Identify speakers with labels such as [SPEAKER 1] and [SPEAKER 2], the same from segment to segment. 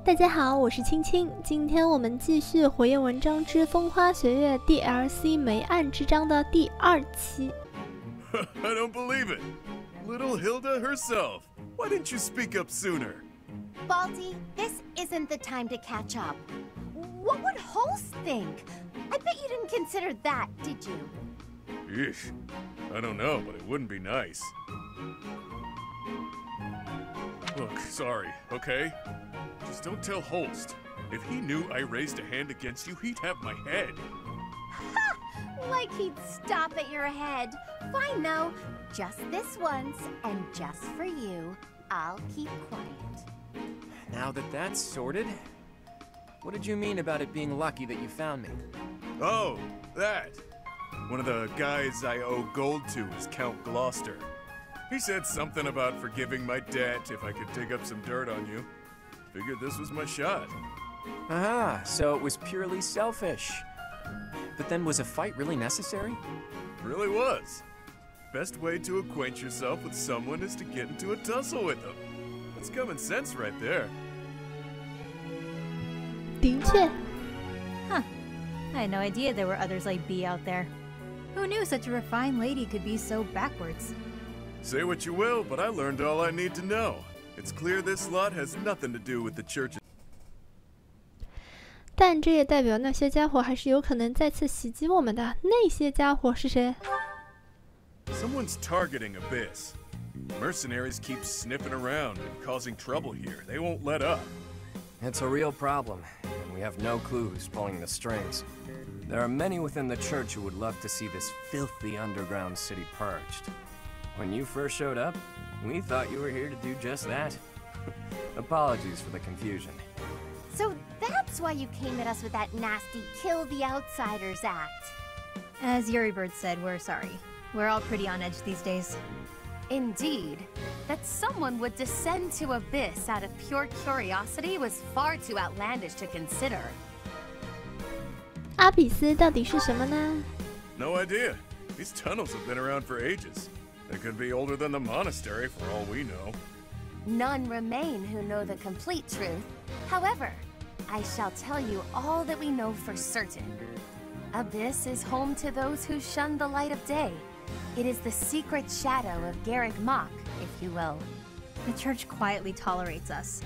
[SPEAKER 1] 大家好，我是青青。今天我们继续《火焰纹章之风花雪月》DLC 煤暗之章的第2期。
[SPEAKER 2] I don't believe it. Little Hilda herself. Why didn't you speak up sooner?
[SPEAKER 3] Baldy, this isn't the time to catch up. What would Holst think? I bet you didn't consider that, did you?
[SPEAKER 2] Yeesh. I don't know, but it wouldn't be nice. Look, sorry, okay? Just don't tell Holst. If he knew I raised a hand against you, he'd have my head.
[SPEAKER 3] Ha! Like he'd stop at your head. Fine, though. Just this once, and just for you, I'll keep quiet.
[SPEAKER 4] Now that that's sorted, what did you mean about it being lucky that you found me?
[SPEAKER 2] Oh, that. One of the guys I owe gold to is Count Gloucester. He said something about forgiving my debt if I could dig up some dirt on you. Figured this was my shot.
[SPEAKER 4] Aha, so it was purely selfish. But then was a fight really necessary?
[SPEAKER 2] Really was. Best way to acquaint yourself with someone is to get into a tussle with them. That's common sense right there.
[SPEAKER 1] 的确。
[SPEAKER 5] Huh. I had no idea there were others like B out there. Who knew such a refined lady could be so backwards?
[SPEAKER 2] Say what you will, but I learned all I need to know. It's clear this lot has nothing to do with the church.
[SPEAKER 1] 但这也代表那些家伙还是有可能再次袭击我们的。那些家伙是谁？
[SPEAKER 2] Someone's targeting Abyss. Mercenaries keep sniffing around and causing trouble here. They won't let up.
[SPEAKER 4] It's a real problem, and we have no clue who's pulling the strings. There are many within the church who would love to see this filthy underground city purged. When you first showed up, we thought you were here to do just that. Apologies for the confusion.
[SPEAKER 3] So that's why you came at us with that nasty Kill the Outsiders act.
[SPEAKER 5] As Yuri Bird said, we're sorry. We're all pretty on edge these days.
[SPEAKER 3] Indeed. That someone would descend to Abyss out of pure curiosity was far too outlandish to consider.
[SPEAKER 1] 阿比斯到底是什么呢？
[SPEAKER 2] No idea. These tunnels have been around for ages. They could be older than the monastery for all we know.
[SPEAKER 3] None remain who know the complete truth. However, I shall tell you all that we know for certain. Abyss is home to those who shun the light of day. It is the secret shadow of Garrick Mach, if you will.
[SPEAKER 5] The church quietly tolerates us.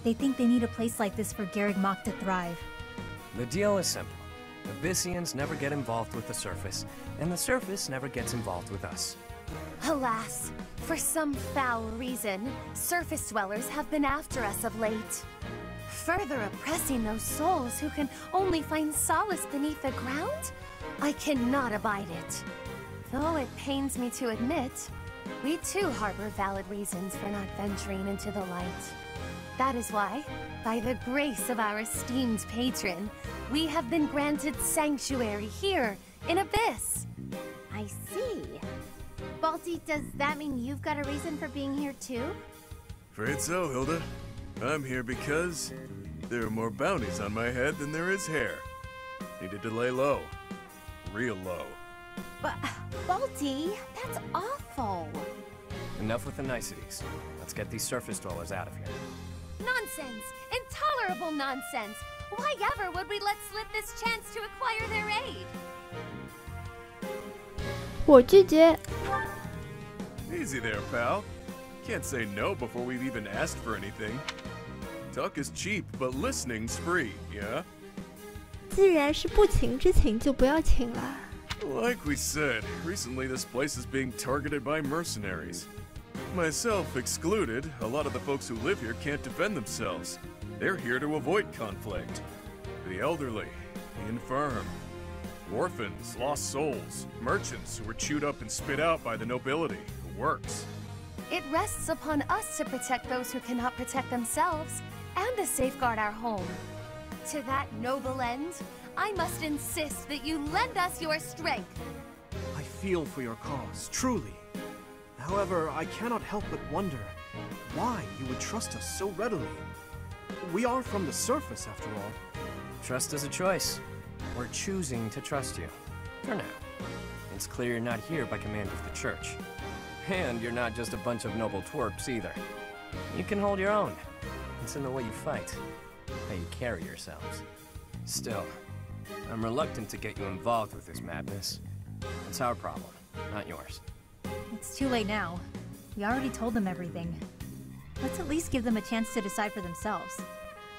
[SPEAKER 5] They think they need a place like this for Garrick Mach to thrive.
[SPEAKER 4] The deal is simple. Abyssians never get involved with the surface, and the surface never gets involved with us.
[SPEAKER 3] Alas, for some foul reason, surface dwellers have been after us of late. Further oppressing those souls who can only find solace beneath the ground? I cannot abide it. Though it pains me to admit, we too harbor valid reasons for not venturing into the light. That is why, by the grace of our esteemed patron, we have been granted sanctuary here in Abyss. I see. Baldy, does that mean you've got a reason for being here too?
[SPEAKER 2] Afraid so, Hilda. I'm here because there are more bounties on my head than there is hair. Needed to lay low. Real low.
[SPEAKER 3] But, Baldy, that's awful.
[SPEAKER 4] Enough with the niceties. Let's get these surface dwellers out of here.
[SPEAKER 3] Nonsense! Intolerable nonsense! Why ever would we let slip this chance to acquire their aid?
[SPEAKER 1] 我拒绝。
[SPEAKER 2] Easy there, pal. Can't say no before we've even asked for anything. Talk is cheap, but listening's free, yeah?
[SPEAKER 1] 既然是不情之请，就不要请了。
[SPEAKER 2] Like we said, recently this place is being targeted by mercenaries. Myself excluded, a lot of the folks who live here can't defend themselves. They're here to avoid conflict. The elderly, the infirm, orphans, lost souls, merchants who were chewed up and spit out by the nobility, who works.
[SPEAKER 3] It rests upon us to protect those who cannot protect themselves, and to safeguard our home. To that noble end, I must insist that you lend us your strength.
[SPEAKER 6] I feel for your cause, truly. However, I cannot help but wonder why you would trust us so readily. We are from the surface, after all.
[SPEAKER 4] Trust is a choice. We're choosing to trust you. For now. It's clear you're not here by command of the church. And you're not just a bunch of noble twerps either. You can hold your own. It's in the way you fight. how you carry yourselves. Still, I'm reluctant to get you involved with this madness. It's our problem, not yours.
[SPEAKER 5] It's too late now. We already told them everything. Let's at least give them a chance to decide for themselves.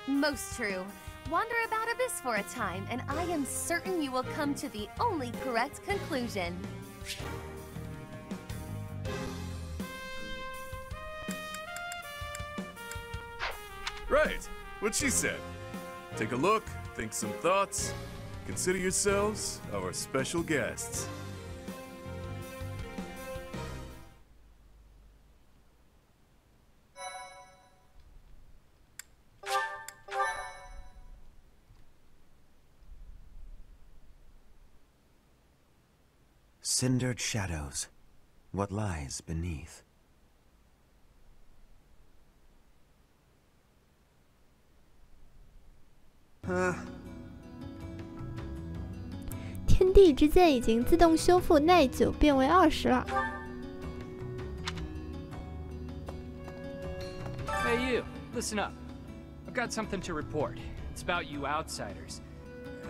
[SPEAKER 3] Most true. Wander about Abyss for a time, and I am certain you will come to the only correct conclusion.
[SPEAKER 2] Right, what she said. Take a look, think some thoughts. Consider yourselves our special guests.
[SPEAKER 7] Cindered shadows. What lies beneath?
[SPEAKER 1] 天地之剑已经自动修复耐久变为20了。
[SPEAKER 8] Hey you, listen up. I've got something to report. It's about you outsiders.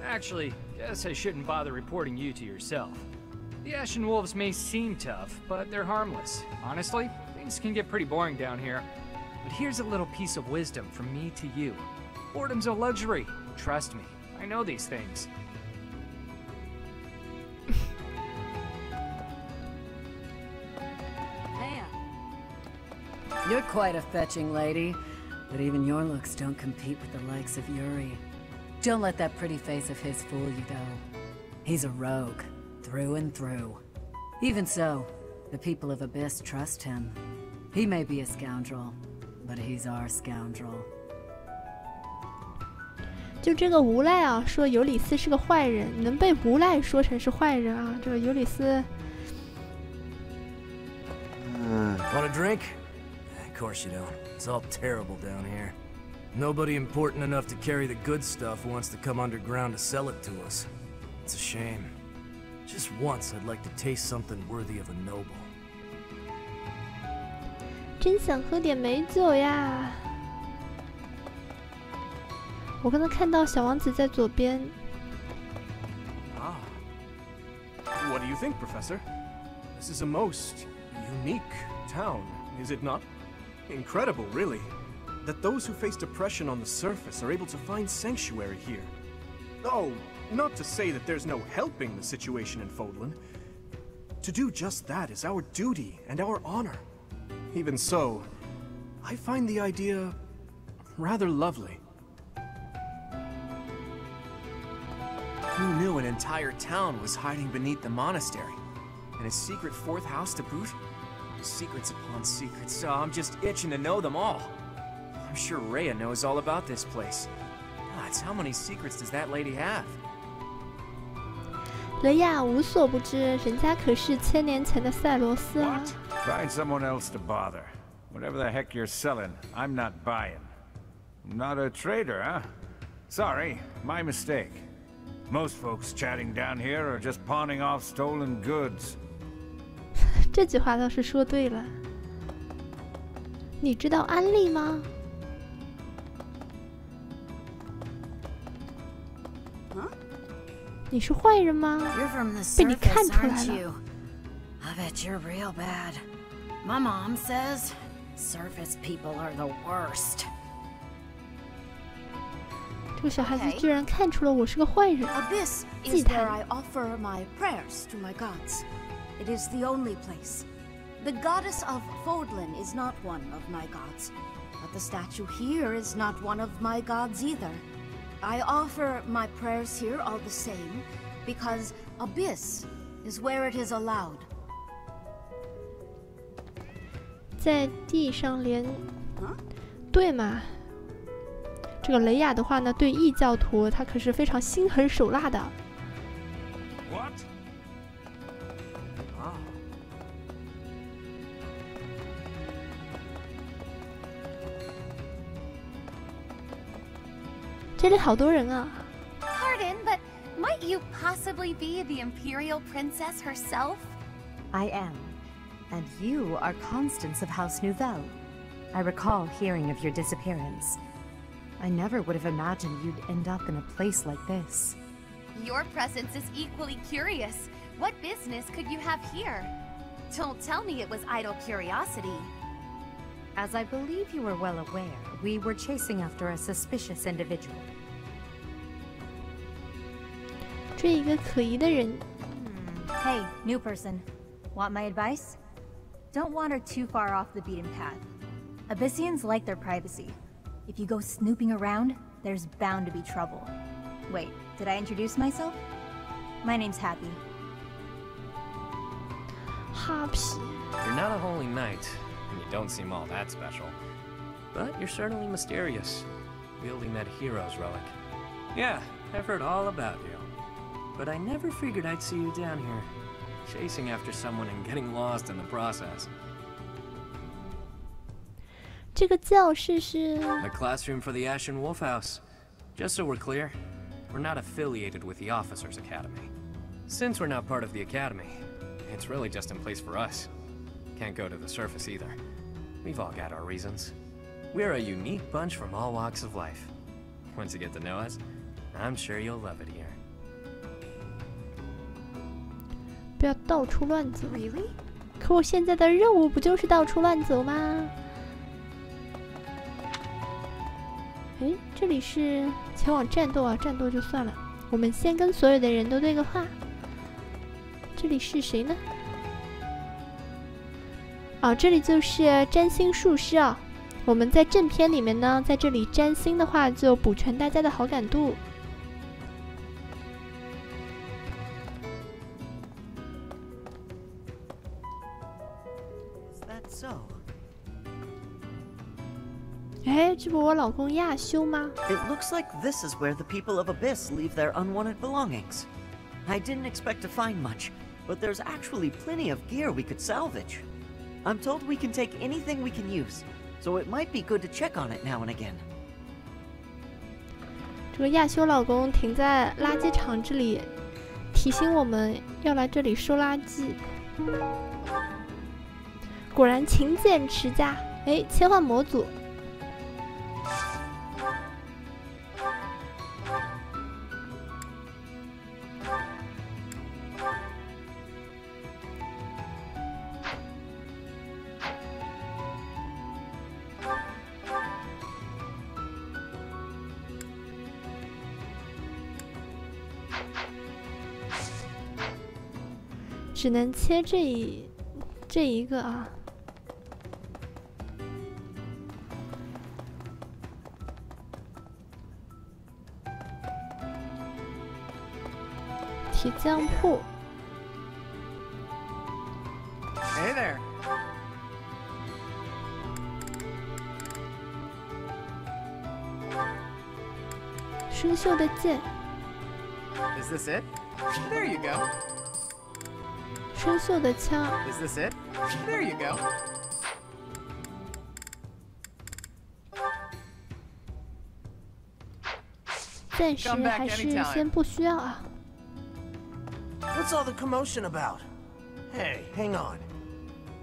[SPEAKER 8] Actually, guess I shouldn't bother reporting you to yourself. The Ashen Wolves may seem tough, but they're harmless. Honestly, things can get pretty boring down here. But here's a little piece of wisdom from me to you. Boredom's a luxury. Trust me, I know these things.
[SPEAKER 9] You're quite a fetching lady, but even your looks don't compete with the likes of Yuri. Don't let that pretty face of his fool you, though. He's a rogue, through and through. Even so, the people of Abyss trust him. He may be a scoundrel, but he's our scoundrel.
[SPEAKER 1] 就这个无赖啊，说尤里斯是个坏人，能被无赖说成是坏人啊？这个尤里斯。
[SPEAKER 4] Want a drink? Of course you don't. It's all terrible down here. Nobody important enough to carry the good stuff wants to come underground to sell it to us. It's a shame. Just once I'd like to taste something worthy of a noble.
[SPEAKER 1] 真想喝点美酒呀！我刚才看到小王子在左边。
[SPEAKER 6] Ah. What do you think, Professor? This is a most unique town, is it not? Incredible, really, that those who face depression on the surface are able to find sanctuary here. Oh, not to say that there's no helping the situation in Fodlan. To do just that is our duty and our honor. Even so, I find the idea rather lovely.
[SPEAKER 7] Who knew an entire town was hiding beneath the monastery? And a secret fourth house to boot? Secrets upon secrets, so I'm just itching to know them all. I'm sure Rhea knows all about this place. Gods, how many secrets does that lady have?
[SPEAKER 1] 雷亚无所不知，人家可是1000年前的赛罗斯啊。
[SPEAKER 10] Find someone else to bother. Whatever the heck you're selling, I'm not buying. Not a trader, huh? Sorry, my mistake. Most folks chatting down here are just pawning off stolen goods.
[SPEAKER 1] 这句话倒是说对了。你知道安利吗？你是坏人吗？
[SPEAKER 9] You're from the
[SPEAKER 1] 被你看
[SPEAKER 9] surface,
[SPEAKER 1] 出来
[SPEAKER 9] aren't
[SPEAKER 1] 了。
[SPEAKER 9] you? I bet you're real bad. My mom says surface people are the worst.
[SPEAKER 1] 这个小孩子居然看出了我是个坏人。
[SPEAKER 11] Abyss
[SPEAKER 1] 祭
[SPEAKER 11] is where
[SPEAKER 1] 坛。
[SPEAKER 11] I offer my prayers to my gods. It is the only place. The goddess of Fodlan is not one of my gods, but the statue here is not one of my gods either. I offer my prayers here all the same, because Abyss is where it is allowed.
[SPEAKER 1] 在地上连，对嘛？这个雷亚的话呢，对异教徒他可是非常心狠手辣的。
[SPEAKER 10] What?
[SPEAKER 6] Ah.
[SPEAKER 1] 这里好多人啊！
[SPEAKER 3] Pardon, but might you possibly be the Imperial Princess herself?
[SPEAKER 12] I am. And you are Constance of House Nouvelle. I recall hearing of your disappearance.
[SPEAKER 13] I never would have imagined you'd end up in a place like this.
[SPEAKER 3] Your presence is equally curious. What business could you have here? Don't tell me it was idle curiosity.
[SPEAKER 13] As I believe you are well aware, we were chasing after a suspicious individual.
[SPEAKER 1] 追一个可疑的人。
[SPEAKER 5] Hey, new person. Want my advice? Don't wander too far off the beaten path. Abyssians like their privacy. If you go snooping around, there's bound to be trouble. Wait, did I introduce myself? My name's Happy.
[SPEAKER 1] Happy.
[SPEAKER 4] You're not a holy knight, and you don't seem all that special. But you're certainly mysterious, wielding that hero's relic. Yeah, I've heard all about you. But I never figured I'd see you down here, chasing after someone and getting lost in the process.
[SPEAKER 1] 这个教室是
[SPEAKER 4] The classroom for the Ashen Wolf House. Just so we're clear, we're not affiliated with the Officers Academy. Since we're not part of the Academy, it's really just in place for us. Can't go to the surface either. We've all got our reasons. We're a unique bunch from all walks of life. Once you get to know us, I'm sure you'll love it here.
[SPEAKER 1] 不要到处乱走。可我现在的任务不就是到处乱走吗？哎，这里是前往战斗啊，战斗就算了。我们先跟所有的人都对个话。这里是谁呢？啊，这里就是占星术师啊。我们在正片里面呢，在这里占星的话，就补全大家的好感度。哎，这不我老公亚修吗？
[SPEAKER 14] It looks like this is where the people of Abyss leave their unwanted belongings. I didn't expect to find much, but there's actually plenty of gear we could salvage. I'm told we can take anything we can use, so it might be good to check on it now and again.
[SPEAKER 1] 这个亚修老公停在垃圾场这里，提醒我们要来这里收垃圾。果然勤俭持家。哎，切换模组。只能切这一个啊。铁匠铺。
[SPEAKER 7] Hey there.
[SPEAKER 1] 生锈的剑。
[SPEAKER 7] Is this it? There you go.
[SPEAKER 1] 生锈的枪。
[SPEAKER 7] Is this it? There you go.
[SPEAKER 1] 暂时还是先不需要啊。
[SPEAKER 15] What's all the commotion about? Hey, hang on.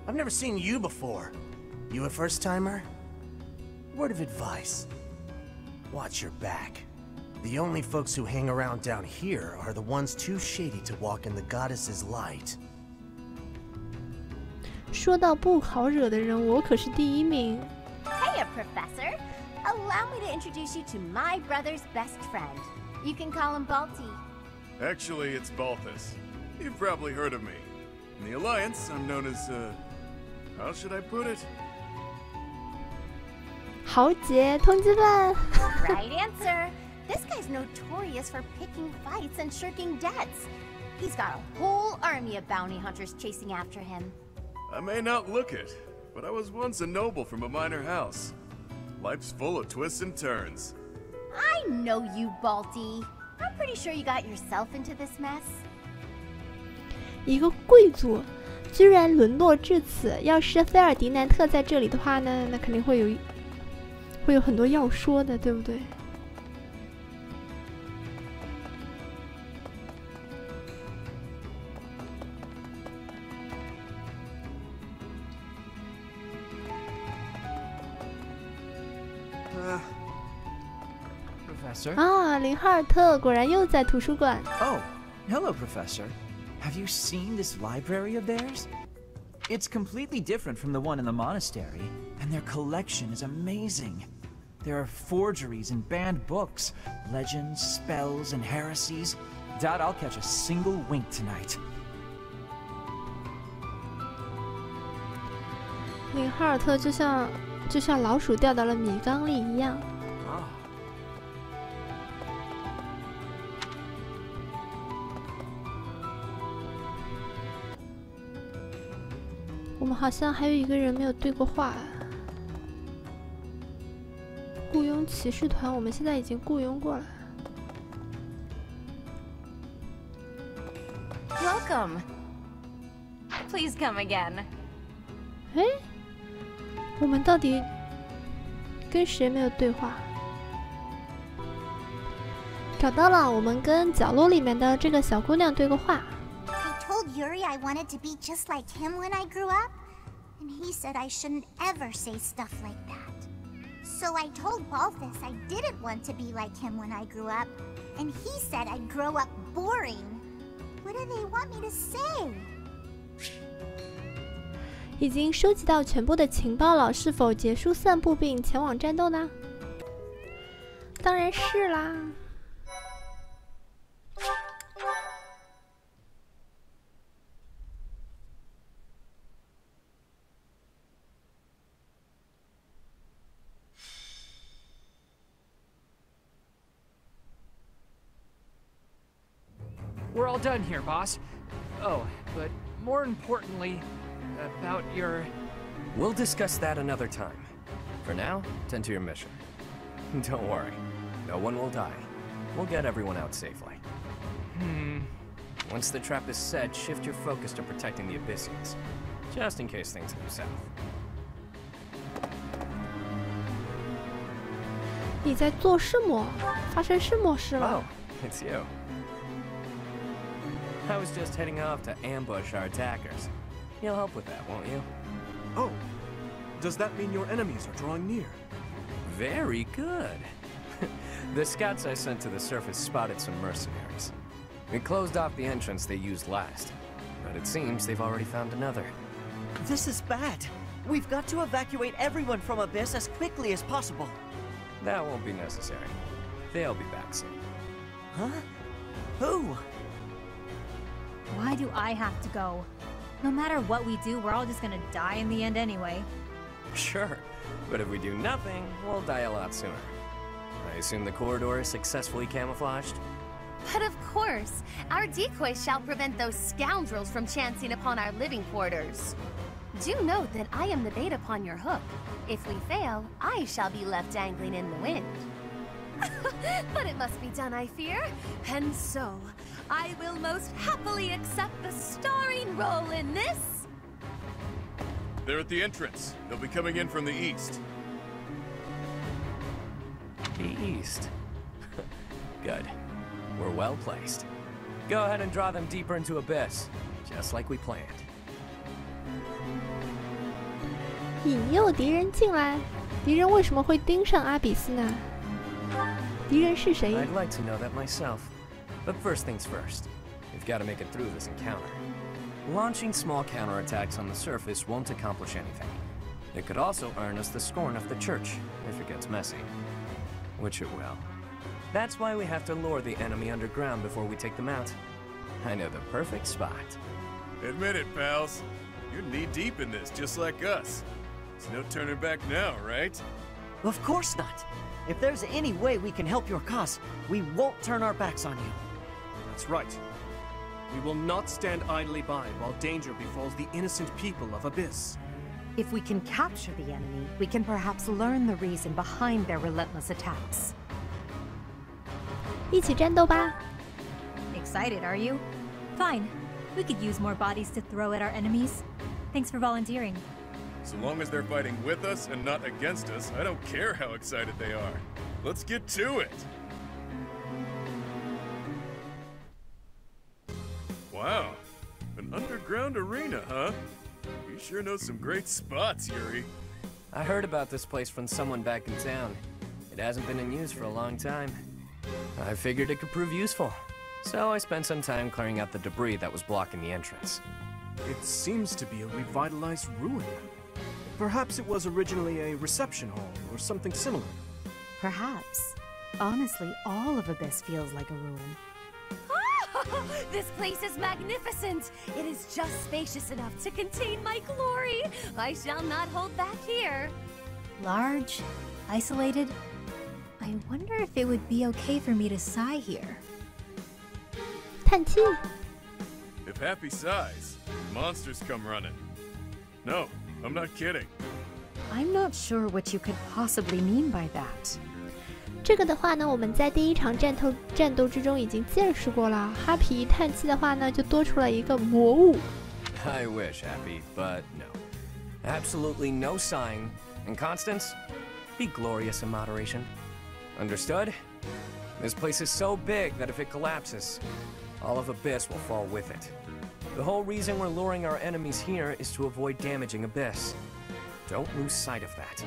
[SPEAKER 15] I've never seen you before. You a first-timer? Word of advice. Watch your back. The only folks who hang around down here are the ones too shady to walk in the goddess's light.
[SPEAKER 1] 说到不好惹的人，我可是第一名。
[SPEAKER 3] Hiya, Professor. Allow me to introduce you to my brother's best friend. You can call him Balti.
[SPEAKER 2] Actually, it's Balthus. You've probably heard of me. In the Alliance, I'm known as, how should I put it?
[SPEAKER 1] 豪杰通缉犯。
[SPEAKER 3] Right answer. This guy's notorious for picking fights and shirking debts. He's got a whole army of bounty hunters chasing after him.
[SPEAKER 2] I may not look it, but I was once a noble from a minor house. Life's full of twists and turns.
[SPEAKER 3] I know you, Balti. I'm pretty sure you got yourself into this mess.
[SPEAKER 1] 一个贵族居然沦落至此，要是菲尔迪南特在这里的话呢，那肯定会有很多要说的，对不对？
[SPEAKER 7] Professor.
[SPEAKER 1] 啊，林哈尔特果然又在图书馆。
[SPEAKER 7] Oh, hello, Professor. Have you seen this library of theirs? It's completely different from the one in the monastery, and their collection is amazing. There are forgeries and banned books, legends, spells, and heresies. Doubt I'll catch a single wink tonight.
[SPEAKER 1] 林哈尔特就像老鼠掉到了米缸里一样。我们好像还有一个人没有对过话。雇佣骑士团，我们现在已经雇佣过了。
[SPEAKER 3] Welcome. Please come again.
[SPEAKER 1] 哎，我们到底跟谁没有对话？找到了，我们跟角落里面的这个小姑娘对过话。
[SPEAKER 16] I told Yuri I wanted to be just like him when I grew up, and he said I shouldn't ever say stuff like that. So I told Balthus I didn't want to be like him when I grew up, and he said I'd grow up boring. What do they want me to say?
[SPEAKER 1] 已经收集到全部的情报了，是否结束散步并前往战斗呢？当然是啦。
[SPEAKER 8] We're all done here, boss. Oh, but more importantly, about your...
[SPEAKER 4] We'll discuss that another time. For now, tend to your mission. Don't worry, no one will die. We'll get everyone out safely. Once the trap is set, shift your focus to protecting the Abyssians, just in case things go south.
[SPEAKER 1] 你在做什么？发生什么事了？
[SPEAKER 4] Oh, it's you. I was just heading off to ambush our attackers. You'll help with that, won't you?
[SPEAKER 6] Oh, does that mean your enemies are drawing near?
[SPEAKER 4] Very good. The scouts I sent to the surface spotted some mercenaries. We closed off the entrance they used last, but it seems they've already found another.
[SPEAKER 14] This is bad. We've got to evacuate everyone from Abyss as quickly as possible.
[SPEAKER 4] That won't be necessary. They'll be back soon.
[SPEAKER 14] Huh? Who?
[SPEAKER 5] Why do I have to go? No matter what we do, we're all just gonna die in the end anyway.
[SPEAKER 4] Sure, but if we do nothing, we'll die a lot sooner. I assume the corridor is successfully camouflaged?
[SPEAKER 3] But of course, our decoys shall prevent those scoundrels from chancing upon our living quarters. Do note that I am the bait upon your hook. If we fail, I shall be left dangling in the wind. But it must be done, I fear. And so, I will most happily accept the starring role in this.
[SPEAKER 2] They're at the entrance. They'll be coming in from the east.
[SPEAKER 4] The east. Good. We're well placed. Go ahead and draw them deeper into Abyss, just like we planned.
[SPEAKER 1] 引诱敌人进来，敌人为什么会盯上阿比斯呢？敌人是谁？
[SPEAKER 4] I'd like to know that myself. But first things first, we've got to make it through this encounter. Launching small counterattacks on the surface won't accomplish anything. It could also earn us the scorn of the church, if it gets messy. Which it will. That's why we have to lure the enemy underground before we take them out. I know the perfect spot.
[SPEAKER 2] Admit it, pals. You're knee-deep in this, just like us. There's no turning back now, right?
[SPEAKER 14] Of course not. If there's any way we can help your cause, we won't turn our backs on you.
[SPEAKER 6] That's right. We will not stand idly by while danger befalls the innocent people of Abyss.
[SPEAKER 13] If we can capture the enemy, we can perhaps learn the reason behind their relentless attacks.
[SPEAKER 1] 一起战斗吧！
[SPEAKER 5] Excited, are you? Fine. We could use more bodies to throw at our enemies. Thanks for volunteering.
[SPEAKER 2] So long as they're fighting with us and not against us, I don't care how excited they are. Let's get to it! Wow, an underground arena, huh? You sure know some great spots, Yuri.
[SPEAKER 4] I heard about this place from someone back in town. It hasn't been in use for a long time. I figured it could prove useful, so I spent some time clearing out the debris that was blocking the entrance.
[SPEAKER 6] It seems to be a revitalized ruin. Perhaps it was originally a reception hall or something similar.
[SPEAKER 13] Perhaps. Honestly, all of Abyss feels like a ruin.
[SPEAKER 3] This place is magnificent! It is just spacious enough to contain my glory! I shall not hold back here!
[SPEAKER 5] Large, isolated. I wonder if it would be okay for me to sigh here.
[SPEAKER 1] 叹气。
[SPEAKER 2] If Happy sighs, monsters come running. No, I'm not kidding.
[SPEAKER 13] I'm not sure what you could possibly mean by that.
[SPEAKER 1] 这个的话呢，我们在第一场战斗之中已经见识过了。哈皮一叹气的话呢，就多出了一个魔物。
[SPEAKER 4] I wish, Happy, but no. Absolutely no sighing. And Constance, be glorious in moderation. Understood? This place is so big that if it collapses, all of Abyss will fall with it. The whole reason we're luring our enemies here is to avoid damaging Abyss. Don't lose sight of that.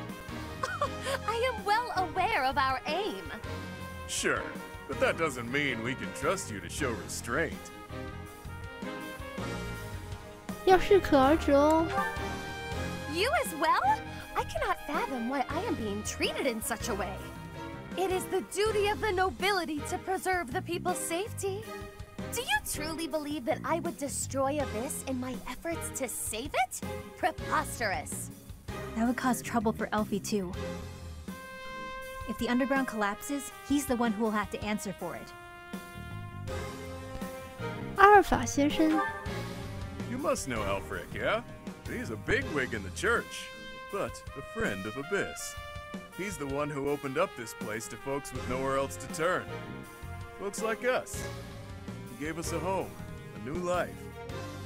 [SPEAKER 3] I am well aware of our aim.
[SPEAKER 2] Sure, but that doesn't mean we can trust you to show restraint.
[SPEAKER 1] 要适可而止哦。
[SPEAKER 3] You as well? I cannot fathom why I am being treated in such a way. It is the duty of the nobility to preserve the people's safety. Do you truly believe that I would destroy Abyss in my efforts to save it? Preposterous.
[SPEAKER 5] That would cause trouble for Elfie too. If the underground collapses, he's the one who will have to answer for it.
[SPEAKER 1] 阿尔法先生。
[SPEAKER 2] You must know Alfric, yeah? He's a bigwig in the church, but a friend of Abyss. He's the one who opened up this place to folks with nowhere else to turn. Folks like us. He gave us a home, a new life.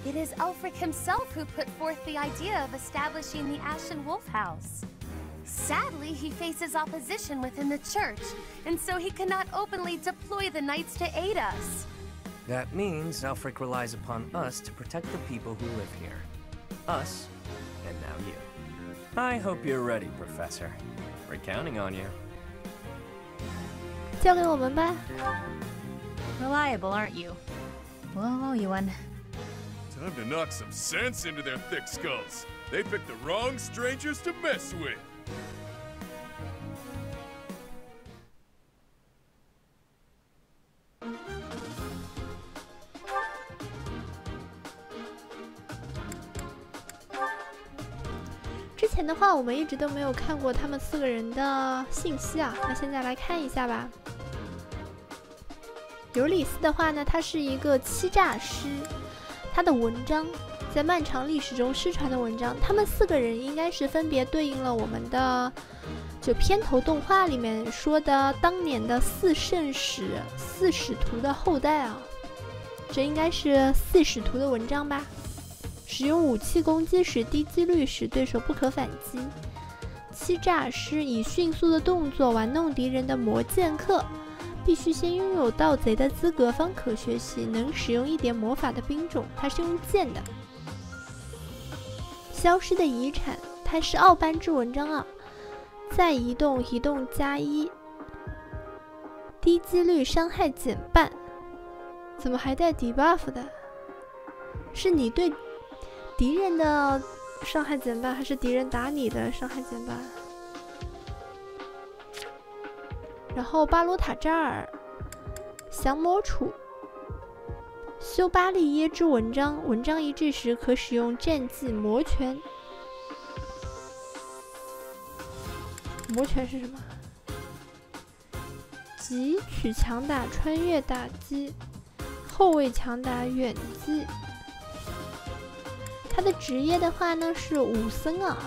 [SPEAKER 3] It is Alfric himself who put forth the idea of establishing the Ashen Wolf House. Sadly, he faces opposition within the church, and so he cannot openly deploy the knights to aid us.
[SPEAKER 4] That means Alfric relies upon us to protect the people who live here. Us, and now you. I hope you're ready, Professor. We're counting on you.
[SPEAKER 1] 交给我们吧。
[SPEAKER 5] Reliable, aren't you? We'll owe you one.
[SPEAKER 2] Time to knock some sense into their thick skulls. They picked the wrong strangers to mess with. 之前的话，我们一直都没有看过他们4个人的信息啊。那现在来看一下吧。尤里斯的话呢，他是一个欺诈师，他的文章在漫长历史中失传的文章，他们4个人应该是分别对应了我们的就片头动画里面说的当年的4圣使、4使徒的后代啊。这应该是4使徒的文章吧。 使用武器攻击时低几率使对手不可反击。欺诈师以迅速的动作玩弄敌人的魔剑客，必须先拥有盗贼的资格方可学习能使用一点魔法的兵种，它是用剑的。消失的遗产，它是奥班之文章啊。再移动，移动+1，低几率伤害减半。怎么还带 debuff 的？是你对 敌人的伤害减半，还是敌人打你的伤害减半？然后巴罗塔扎尔、降魔杵、修巴利耶之文章，文章一致时可使用战技魔拳。魔拳是什么？汲取强打穿越打击，后卫强打远击。 他的职业的话呢是武僧啊。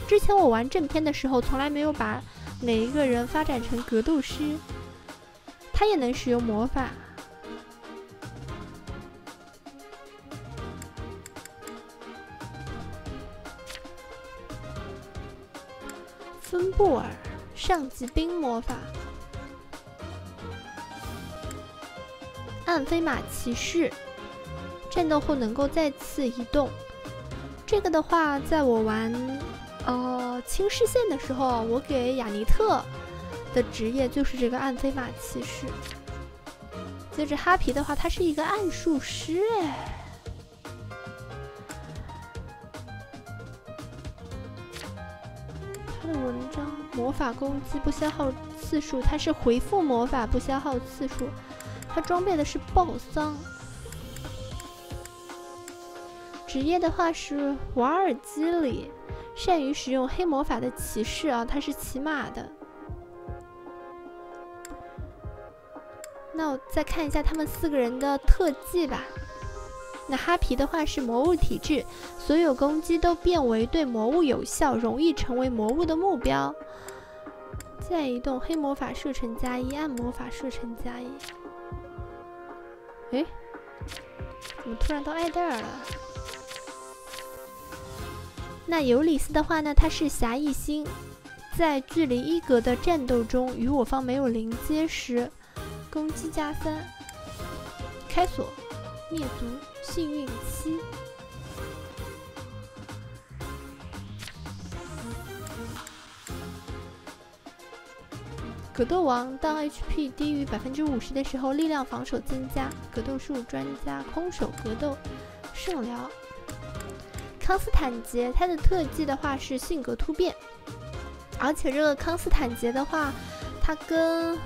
[SPEAKER 2] 之前我玩正片的时候，从来没有把哪一个人发展成格斗师。他也能使用魔法。芬布尔上级兵魔法。暗飞马骑士。 战斗后能够再次移动，这个的话，在我玩轻视线的时候，我给雅尼特
[SPEAKER 1] 的职业就是这个暗飞马骑士。接着哈皮的话，他是一个暗术师哎。他的文章魔法攻击不消耗次数，他是回复魔法不消耗次数。他装备的是暴桑。职业的话是瓦尔基里，善于使用黑魔法的骑士啊，他是骑马的。那我再看一下他们4个人的特技吧。那哈皮的话是魔物体质，所有攻击都变为对魔物有效，容易成为魔物的目标。再移动，黑魔法射程+1，暗魔法射程+1。诶，怎么突然到艾戴尔了？那尤里斯的话呢，他是侠义心，在距离1格的战斗中，与我方没有临接时，攻击+3，开锁，灭族，幸运7。格斗王当 HP 低于50%的时候，力量防守增加。格斗术专家，空手格斗，圣疗。康斯坦杰，他的特技的话是性格突变，而且这个康斯坦杰的话，他跟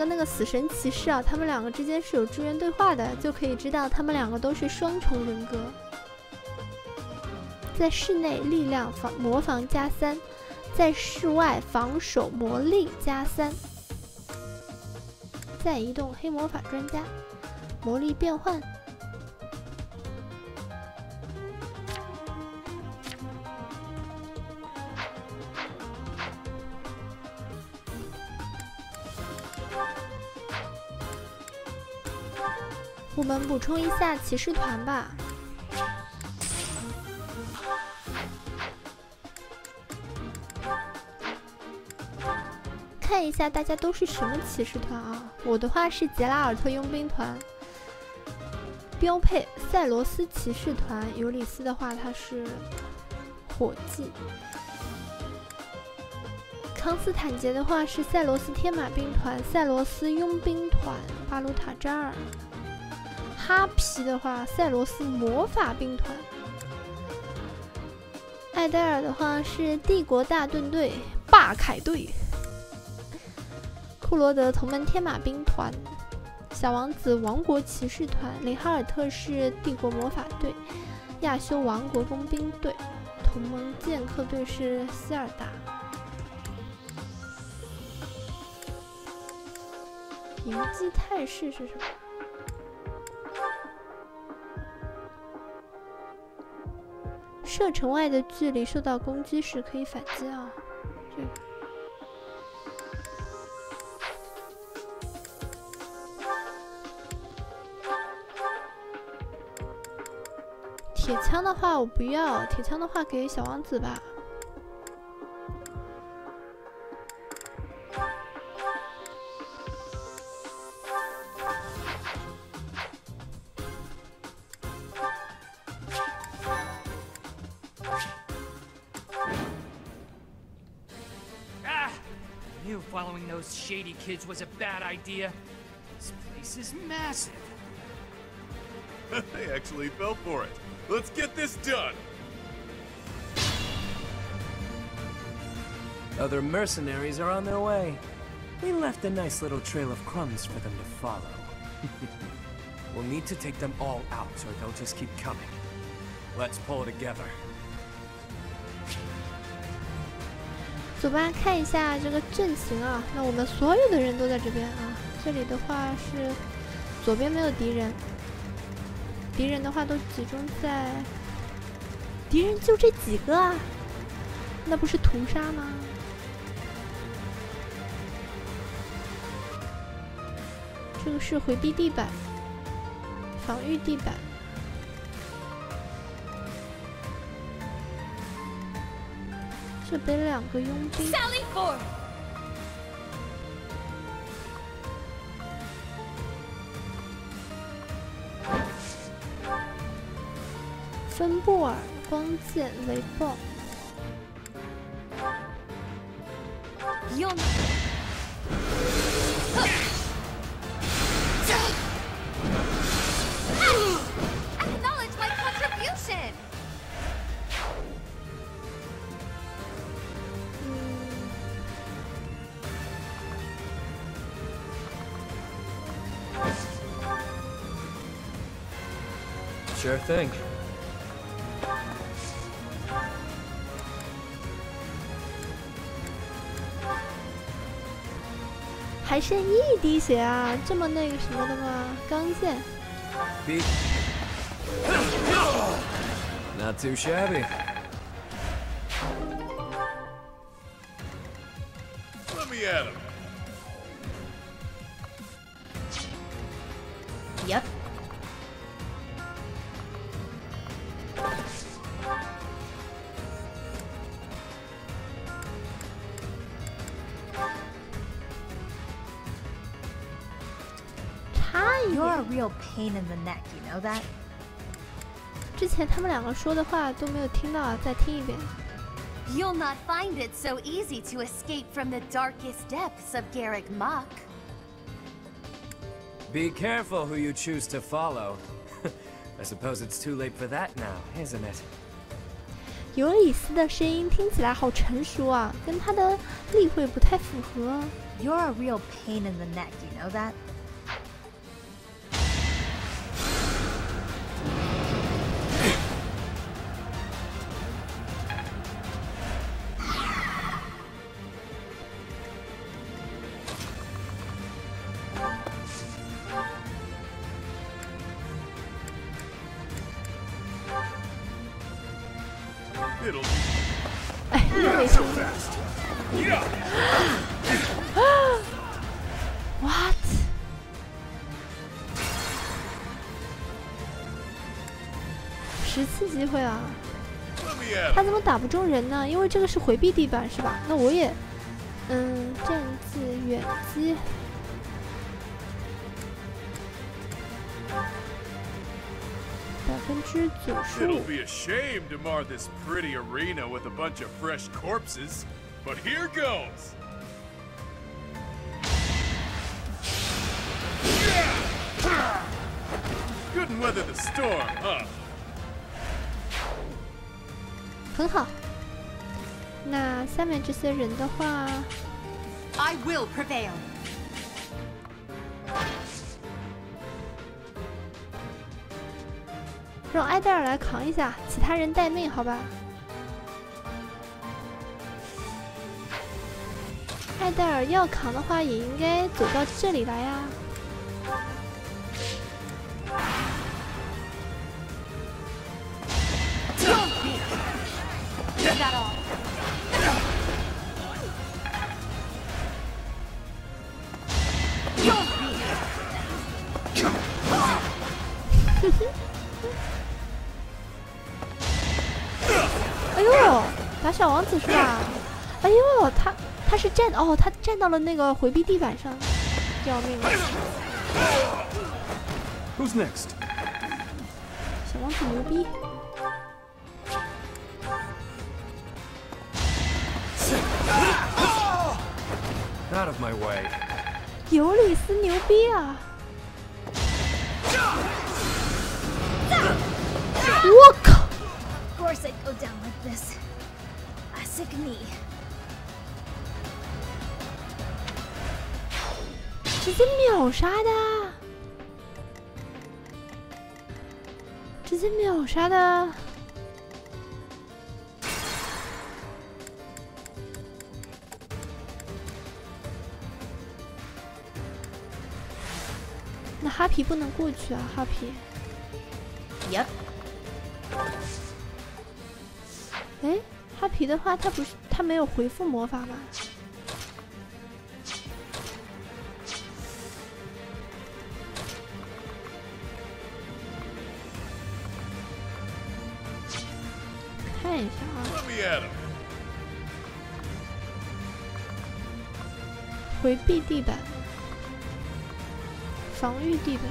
[SPEAKER 1] 那个死神骑士啊，他们2个之间是有支援对话的，就可以知道他们2个都是双重人格。在室内力量魔防+3。在室外防守魔力+3，再移动黑魔法专家，魔力变换。我们补充一下骑士团吧。看一下大家都是什么骑士团啊？我的话是杰拉尔特佣兵团，标配赛罗斯骑士团。尤里斯的话他是火计，康斯坦杰的话是赛罗斯天马兵团，赛罗斯佣兵团，巴鲁塔扎尔。哈皮的话赛罗斯魔法兵团，艾戴尔的话是帝国大盾队霸凯队。库罗德同门天马兵团，小王子王国骑士团，雷哈尔特是帝国魔法队，亚修王国工兵队，同盟剑客队是希尔达。迎击态势是什么？射程外的距离受到攻击时可以反击啊，这个。铁枪的话我不要，铁枪的话给小王子吧。
[SPEAKER 8] I knew following those shady kids was a bad idea. This place is massive.
[SPEAKER 2] They actually fell for it. Let's get this done!
[SPEAKER 4] Other mercenaries are on their way. We left a nice little trail of crumbs for them to follow.
[SPEAKER 7] We'll need to take them all out, or they'll just keep coming. Let's pull together.
[SPEAKER 1] 走吧，看一下这个阵型啊。那我们所有的人都在这边啊。这里的话是左边没有敌人，敌人的话都集中在，敌人就这几个啊，那不是屠杀吗？这个是回避地板，防御地板。这边2个佣兵。芬布尔光剑雷暴。
[SPEAKER 3] You'll acknowledge my contribution.
[SPEAKER 4] Sure thing.
[SPEAKER 1] 还剩1滴血啊，这么那个什么的吗？刚健。
[SPEAKER 4] Not too shabby.
[SPEAKER 2] Let me at him.
[SPEAKER 5] Yep. You're a real pain in the neck, you know that?
[SPEAKER 1] 之前他们两个说的话都没有听到啊，再听一遍。
[SPEAKER 3] You'll not find it so easy to escape from the darkest depths of Garrick Mach.
[SPEAKER 4] Be careful who you choose to follow. I suppose it's too late for that now, isn't it?
[SPEAKER 1] 尤里斯的声音听起来好成熟啊，跟他的例会不太符合。
[SPEAKER 5] You're a real pain in the neck, you know that?
[SPEAKER 2] It'll be
[SPEAKER 1] 哎，又没听。What？ 10次机会啊！他怎么打不中人呢？因为这个是回避地板是吧？那我也，战字远击。
[SPEAKER 2] It'll be a shame to mar this pretty arena with a bunch of fresh corpses, but here goes! Couldn't weather the storm, huh?
[SPEAKER 1] 很好。那下面这些人的话
[SPEAKER 3] I will prevail.
[SPEAKER 1] 让埃戴尔来扛一下，其他人待命，好吧？埃戴尔要扛的话，也应该走到这里来呀。哎呦，打小王子是吧？哎呦，他是站哦，他站到了那个回避地板上，要命了！
[SPEAKER 6] Who's next?
[SPEAKER 1] 小王子牛逼！
[SPEAKER 4] Out of my way.
[SPEAKER 1] 尤里斯牛逼啊！我靠！
[SPEAKER 5] Of course I go down like this. Classic me.
[SPEAKER 1] 直接秒杀的，直接秒杀的。那哈皮不能过去啊，哈皮。
[SPEAKER 5] Yep.
[SPEAKER 1] 哎，哈皮的话，他没有回复魔法吗？看一下啊。回避地板，防御地板。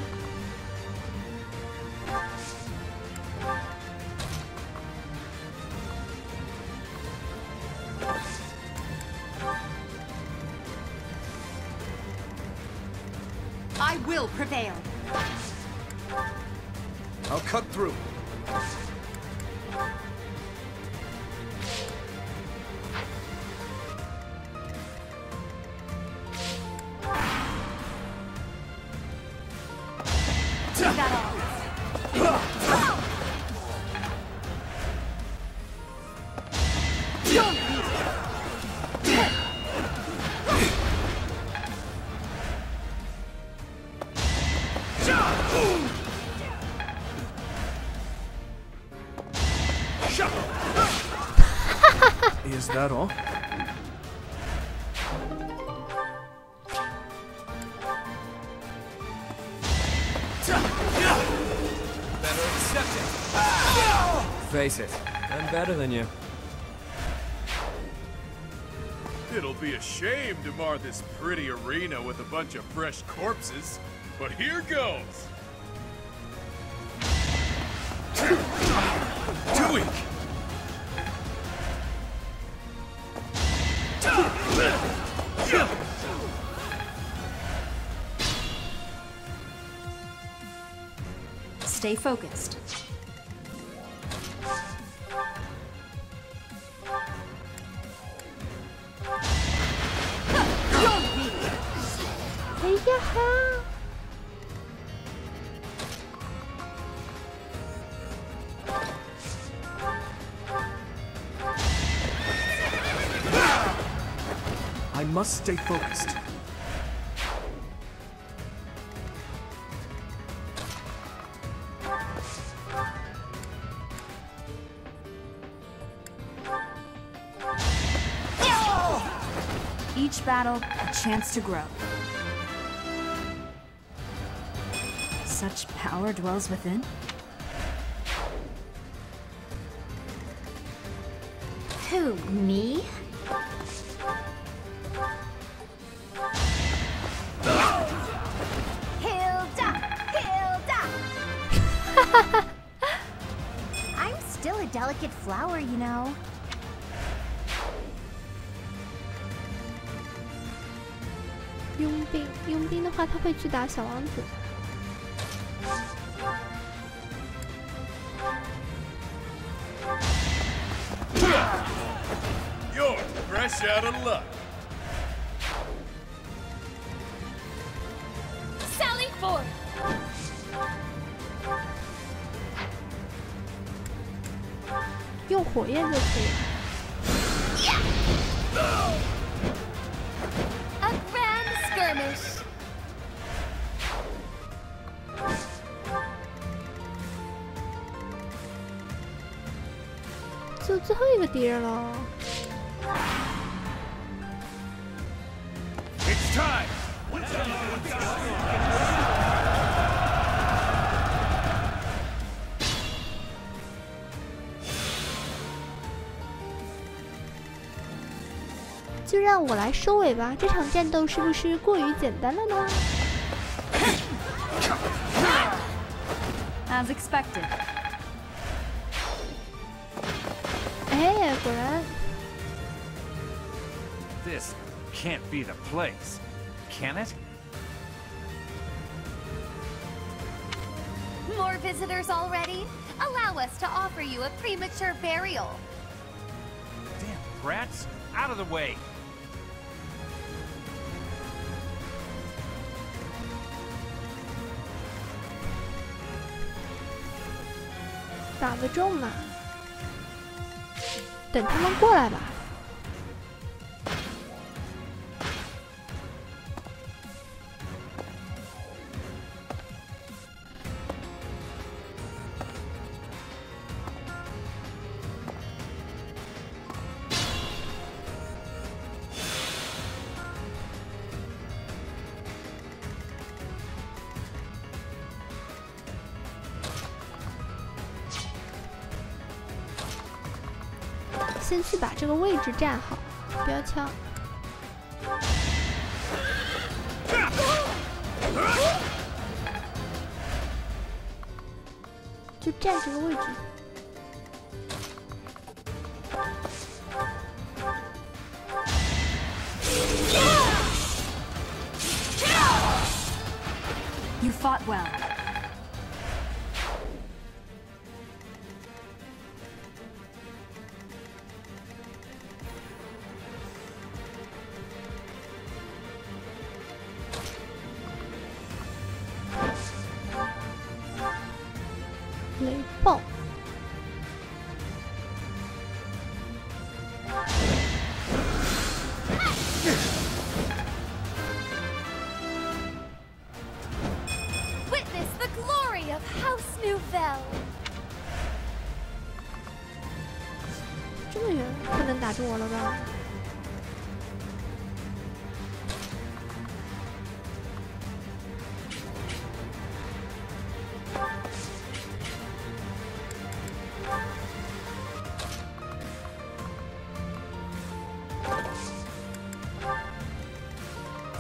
[SPEAKER 2] Let
[SPEAKER 17] I will prevail.
[SPEAKER 7] I'll cut through.
[SPEAKER 6] Is that all?
[SPEAKER 7] Better accept it.
[SPEAKER 4] Face it, I'm better than you.
[SPEAKER 2] It'll be a shame to mar this pretty arena with a bunch of fresh corpses, but here goes!
[SPEAKER 7] Too weak.
[SPEAKER 17] Stay focused.
[SPEAKER 6] I must stay focused.
[SPEAKER 17] Each battle, a chance to grow. Such power dwells within.
[SPEAKER 16] Who, me? Hilda! Hilda! I'm still a delicate flower, you know.
[SPEAKER 1] 佣兵的话，他会去打小王子。
[SPEAKER 2] You're fresh out of luck.
[SPEAKER 3] Sally forth!
[SPEAKER 1] 用火焰就可以了。
[SPEAKER 3] A grand skirmish.
[SPEAKER 1] 就最后一个敌人了。
[SPEAKER 10] It's time.
[SPEAKER 1] 就让我来收尾吧，这场战斗是不是过于简单了呢？
[SPEAKER 17] As expected.
[SPEAKER 1] 哎，果然。
[SPEAKER 10] This can't be the place, can it?
[SPEAKER 3] More visitors already? Allow us to offer you a premature burial.
[SPEAKER 10] Damn rats! Out of the way!
[SPEAKER 1] 打得中嘛？等他们过来吧。先去把这个位置站好，标枪。就站这个位置。
[SPEAKER 17] You fought well.
[SPEAKER 1] 雷暴。
[SPEAKER 3] Witness the glory of House Nouvelle.
[SPEAKER 1] 这么远，不能打中我了吧？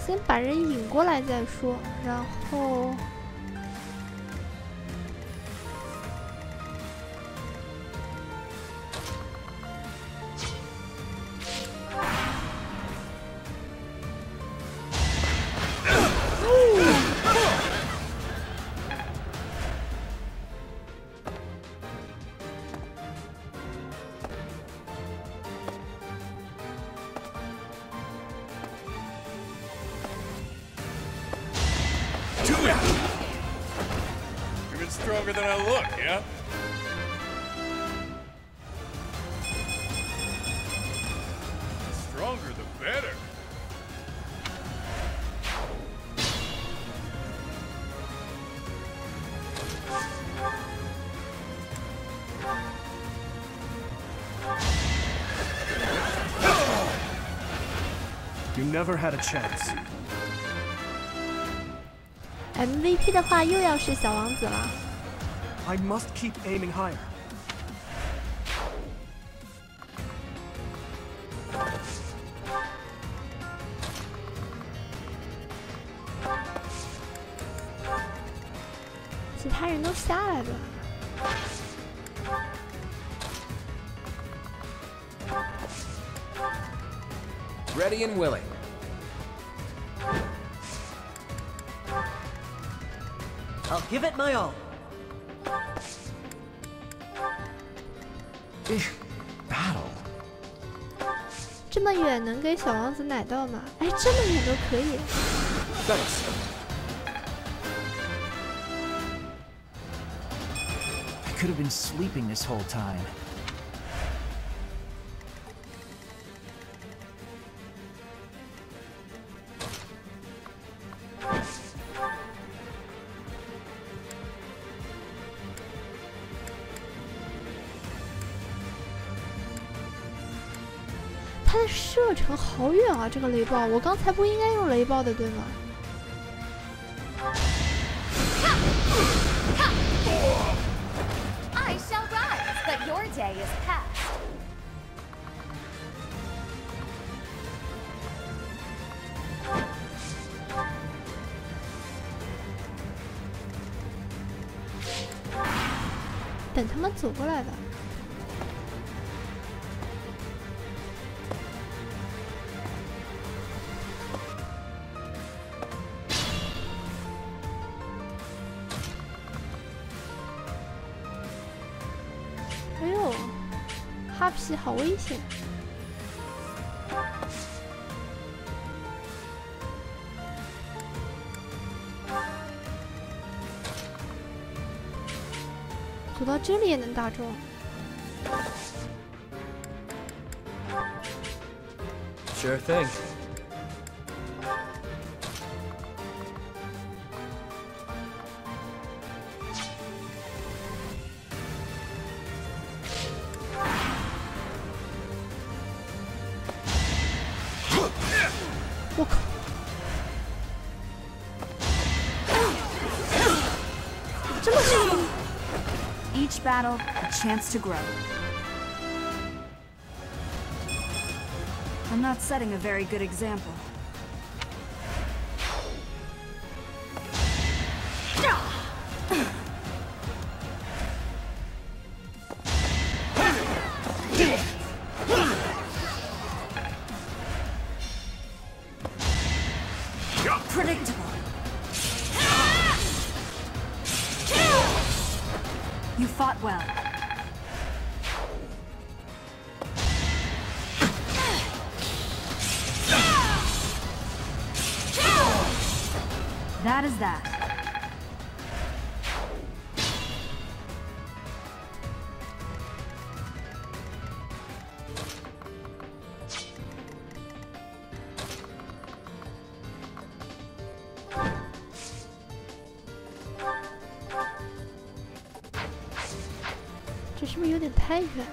[SPEAKER 1] 先把人引过来再说，然后。
[SPEAKER 2] You're stronger than I look, yeah? The stronger, the better.
[SPEAKER 6] You never had a chance.
[SPEAKER 1] MVP 的话又要是小王子了。
[SPEAKER 6] I must keep aiming higher.
[SPEAKER 1] 其他人都下来了。
[SPEAKER 7] Ready and willing.
[SPEAKER 14] I'll give it my all.
[SPEAKER 7] Battle.
[SPEAKER 1] 这么远能给小王子奶到吗？哎，这么远都可以。
[SPEAKER 7] Thanks.
[SPEAKER 18] I could have been sleeping this whole time.
[SPEAKER 1] 它的射程好远啊！这个雷暴，我刚才不应该用雷暴的，对吗？
[SPEAKER 3] I shall rise, but your day is past.
[SPEAKER 1] 等他们走过来吧。哎呦，哈皮好危险！走到这里也能打中。
[SPEAKER 4] Sure thing.
[SPEAKER 17] Each battle, a chance to grow. I'm not setting a very good example.
[SPEAKER 3] Predictable.
[SPEAKER 17] You fought well. That is that.
[SPEAKER 1] 这是不是有点太远了？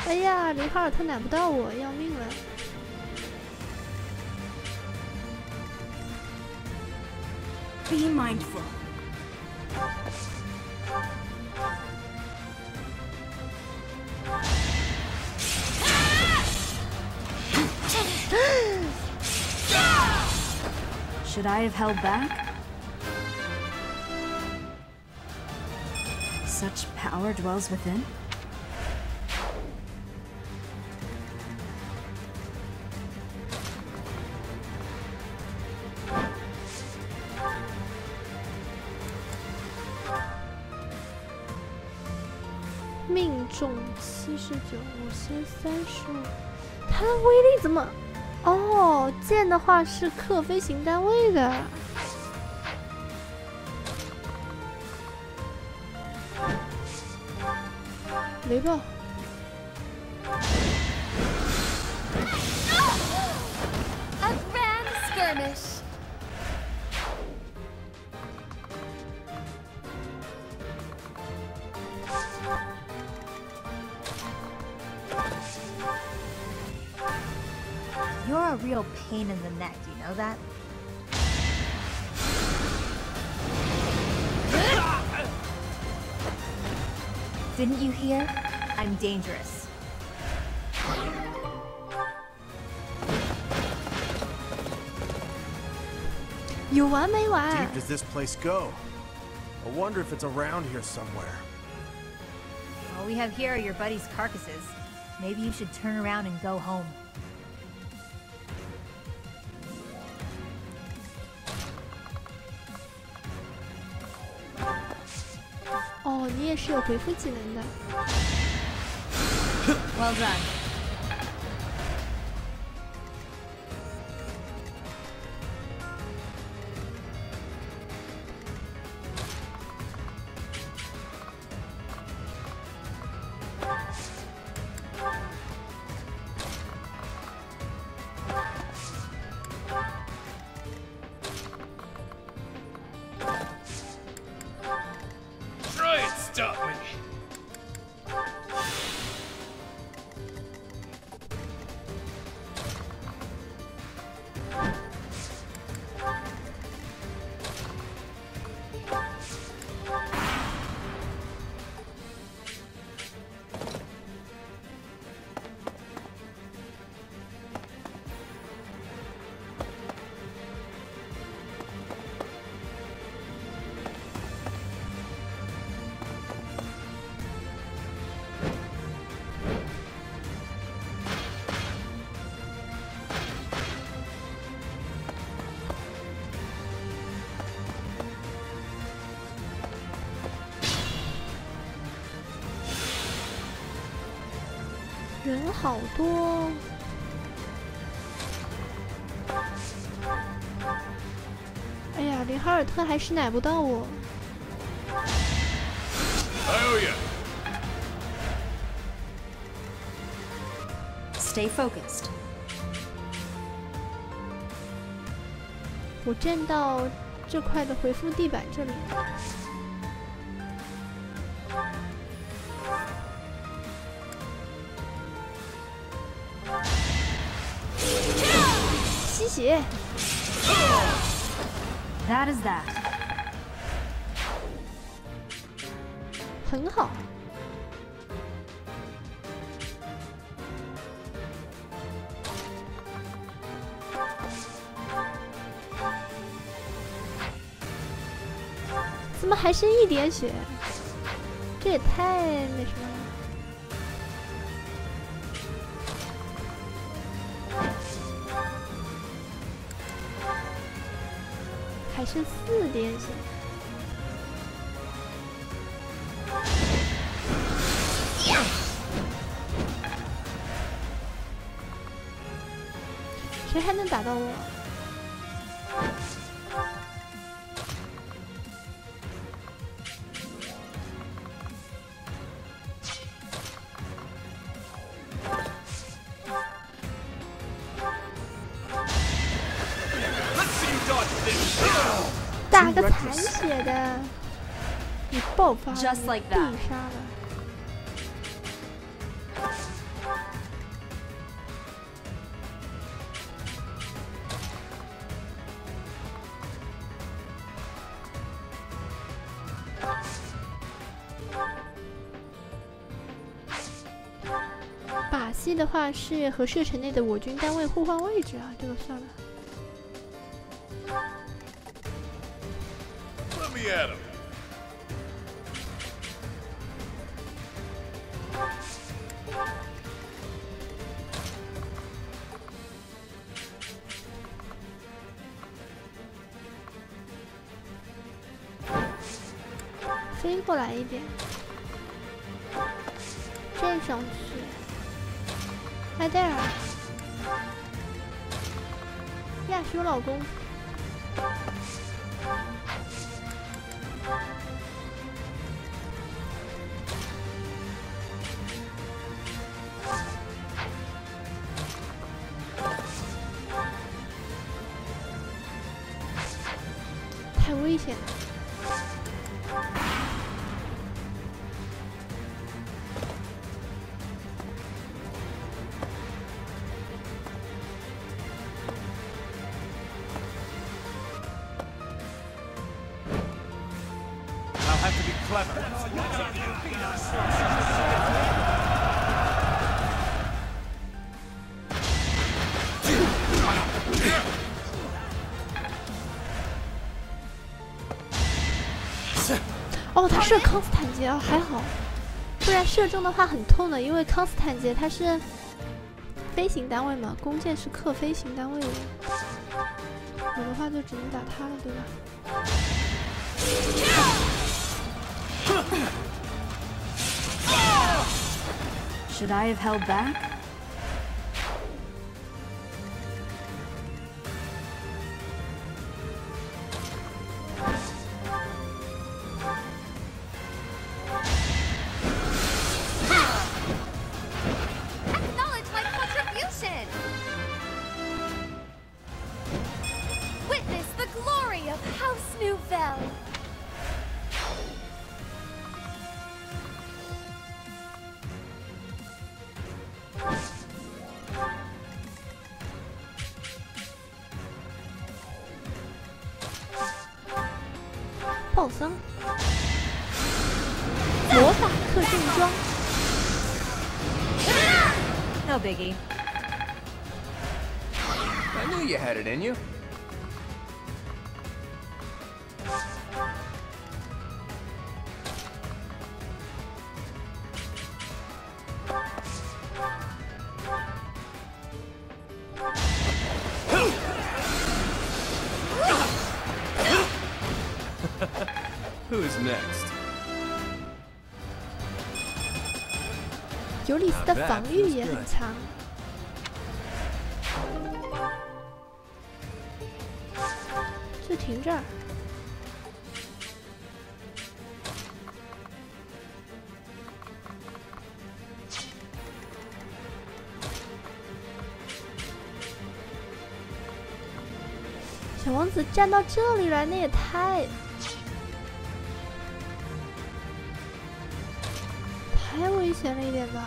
[SPEAKER 1] 哎呀，林哈尔特拿不到我，要命了！
[SPEAKER 17] Be mindful. Should I have held back? Such power dwells within?
[SPEAKER 1] "命中79，我先35。它的威力怎么？哦，剑的话是克飞行单位的。雷暴。
[SPEAKER 3] A grand skirmish.
[SPEAKER 5] You're a real pain in the neck, you know that? Didn't you hear? I'm dangerous.
[SPEAKER 1] 有完没完
[SPEAKER 6] Deep does this place go? I wonder if it's around here somewhere.
[SPEAKER 5] All we have here are your buddies' carcasses. Maybe you should turn around and go home.
[SPEAKER 1] 哦，你也是有回复技能的。
[SPEAKER 5] Well done.
[SPEAKER 2] Try and stop me.
[SPEAKER 1] 人好多。哎呀，林哈尔特还是奶不到我。
[SPEAKER 2] I owe ya.
[SPEAKER 17] Stay focused.
[SPEAKER 1] 我站到这块的回复地板这里。吸血。
[SPEAKER 17] That is that.
[SPEAKER 1] 很好。怎么还剩一点血？这也太那什么了。还剩4点行。谁还能打到我？打个残血的，你爆发了，必杀了。把戏的话是和射程内的我军单位互换位置啊，这个算了。
[SPEAKER 2] Let me at him.
[SPEAKER 1] 飞过来一点，站上去。艾黛尔，亚修老公。 太危险了！哦，他射康斯坦杰啊，还好，不然射中的话很痛的，因为康斯坦杰它是飞行单位嘛，弓箭是克飞行单位的，我的话就只能打他了，对吧？
[SPEAKER 17] Should I have held back?
[SPEAKER 3] Acknowledge my contribution! Witness the glory of House Nouvelle!
[SPEAKER 1] 暴桑，魔法克阵装。
[SPEAKER 5] No biggie.
[SPEAKER 7] I knew you had it in you.
[SPEAKER 4] Who's next?
[SPEAKER 1] 尤里斯的防御也很强。就停这儿。小王子站到这里来，那也太危险了一点吧。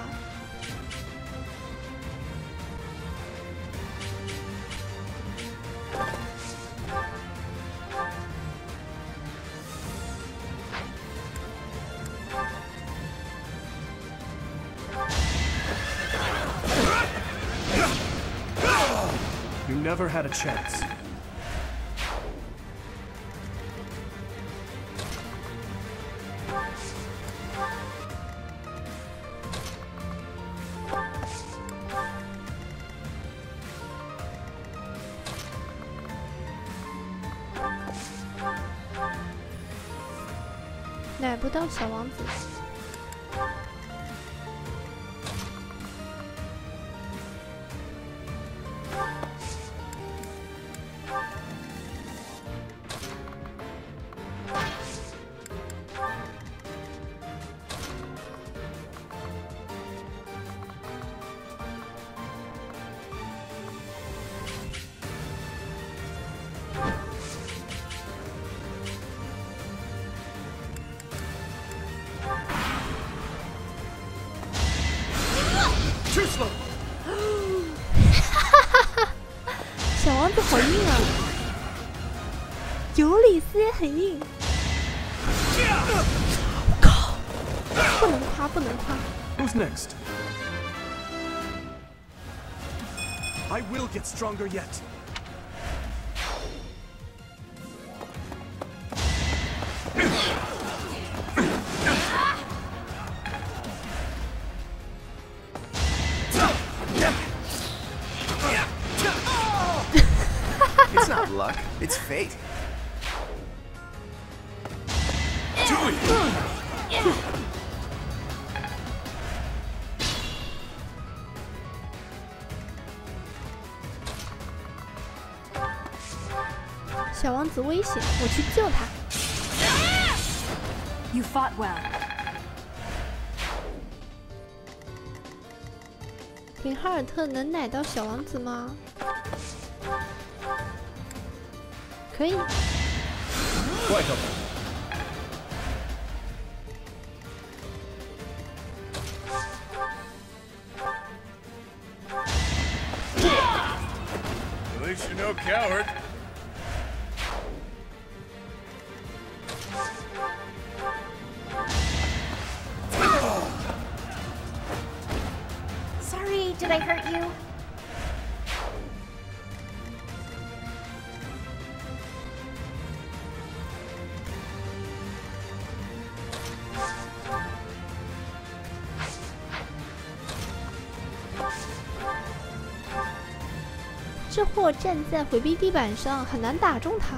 [SPEAKER 6] You never had a chance.
[SPEAKER 1] 奶不到小王子。小王子好硬啊，尤里斯也很硬。我靠，不能夸，不能夸。
[SPEAKER 6] Who's next? I will get stronger yet.
[SPEAKER 7] It's not luck, it's fate.
[SPEAKER 1] 小王子危险，我去救他。
[SPEAKER 5] You fought well.
[SPEAKER 1] 林哈尔特能奶到小王子吗？可以。
[SPEAKER 6] 怪他。
[SPEAKER 2] At least you're no coward.
[SPEAKER 16] Sorry, did I hurt you?
[SPEAKER 1] 这货站在回避地板上，很难打中他。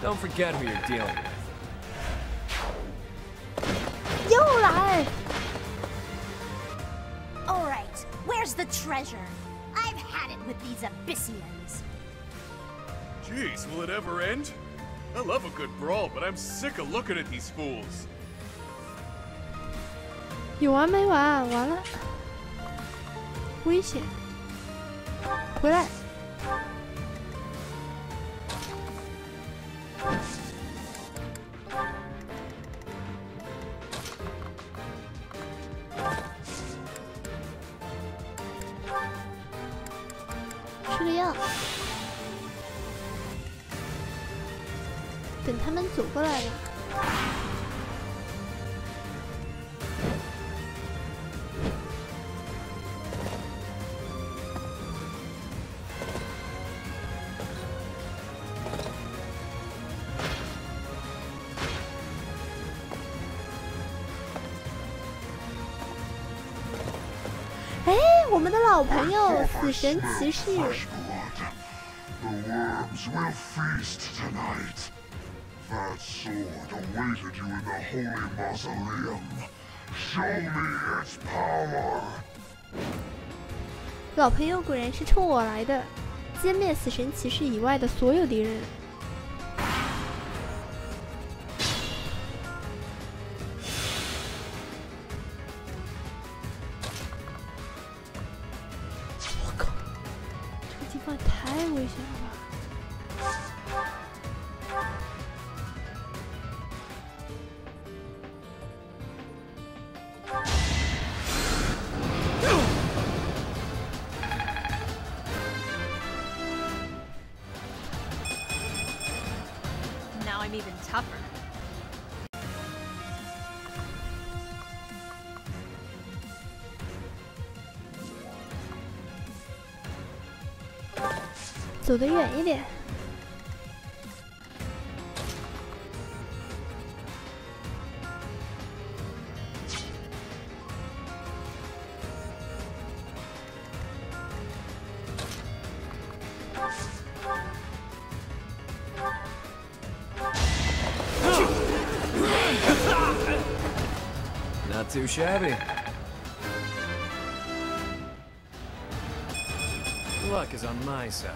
[SPEAKER 4] Don't forget who you're dealing with.
[SPEAKER 1] 又来
[SPEAKER 16] All right, where's the treasure? I've had it with these Abyssians.
[SPEAKER 2] Jeez, will it ever end? I love a good brawl, but I'm sick of looking at these fools.
[SPEAKER 1] 有完没完？完了，危险！回来！吃个药，等他们走过来了。 哎，我们的老朋友死神骑士。
[SPEAKER 19] The worms will feast tonight. That sword awaited you in the holy mausoleum. Show me its power.
[SPEAKER 1] 老朋友果然是冲我来的，歼灭死神骑士以外的所有敌人。我靠，这个地方太危险了吧！
[SPEAKER 5] Now I'm even tougher.
[SPEAKER 1] 走得远一点。
[SPEAKER 4] too shabby. Luck is on my side.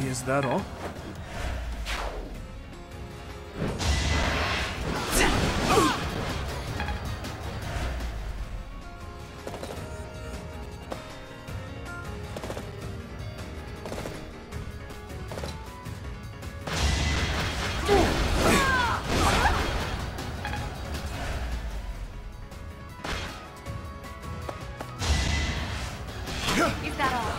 [SPEAKER 6] Is that all?
[SPEAKER 3] Is that all?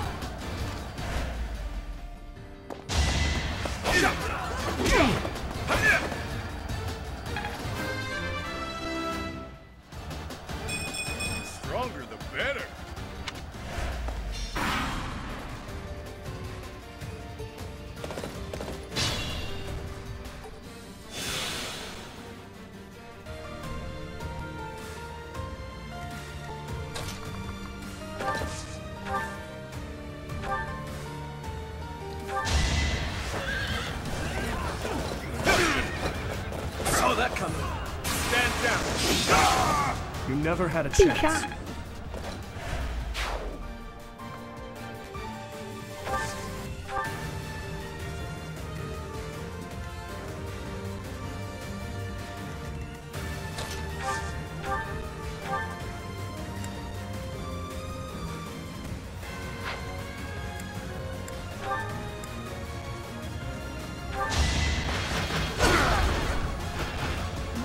[SPEAKER 2] Stronger the better.
[SPEAKER 6] Saw that coming. Stand down. You never had a chance.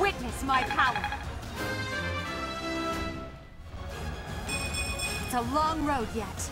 [SPEAKER 3] Witness my power. It's a long road yet.